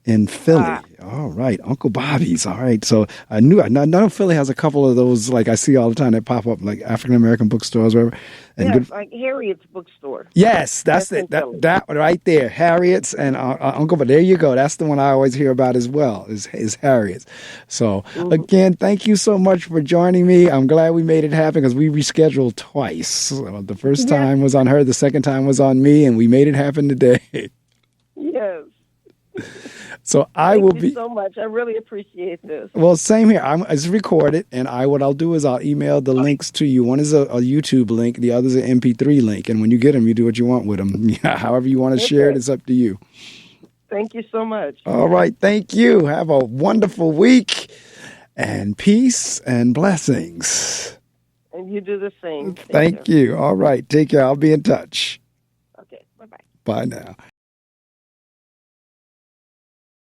Speaker 1: in Philly. All right, Uncle Bobby's. All right, so I know Philly has a couple of those, like I see all the time that pop up, like African American bookstores, whatever. And
Speaker 2: like Harriet's Bookstore.
Speaker 1: Yes, that's it. That one right there, Harriet's and Uncle. But there you go. That's the one I always hear about as well. Is Harriet's. So again, thank you so much for joining me. I'm glad we made it happen because we rescheduled twice. So the first time was on her, the second time was on me, and we made it happen today.
Speaker 2: Yes.
Speaker 1: So
Speaker 2: Thank you so much. I really appreciate this.
Speaker 1: Well, same here. It's recorded, and what I'll do is I'll email the links to you. One is a YouTube link. The other is an MP3 link. And when you get them, you do what you want with them. However you want to share it, it's up to you.
Speaker 2: Thank you so much.
Speaker 1: All right. Thank you. Have a wonderful week, and peace and blessings.
Speaker 2: And you do the same.
Speaker 1: Thank you. All right. Take care. I'll be in touch.
Speaker 2: Okay. Bye-bye.
Speaker 1: Bye now.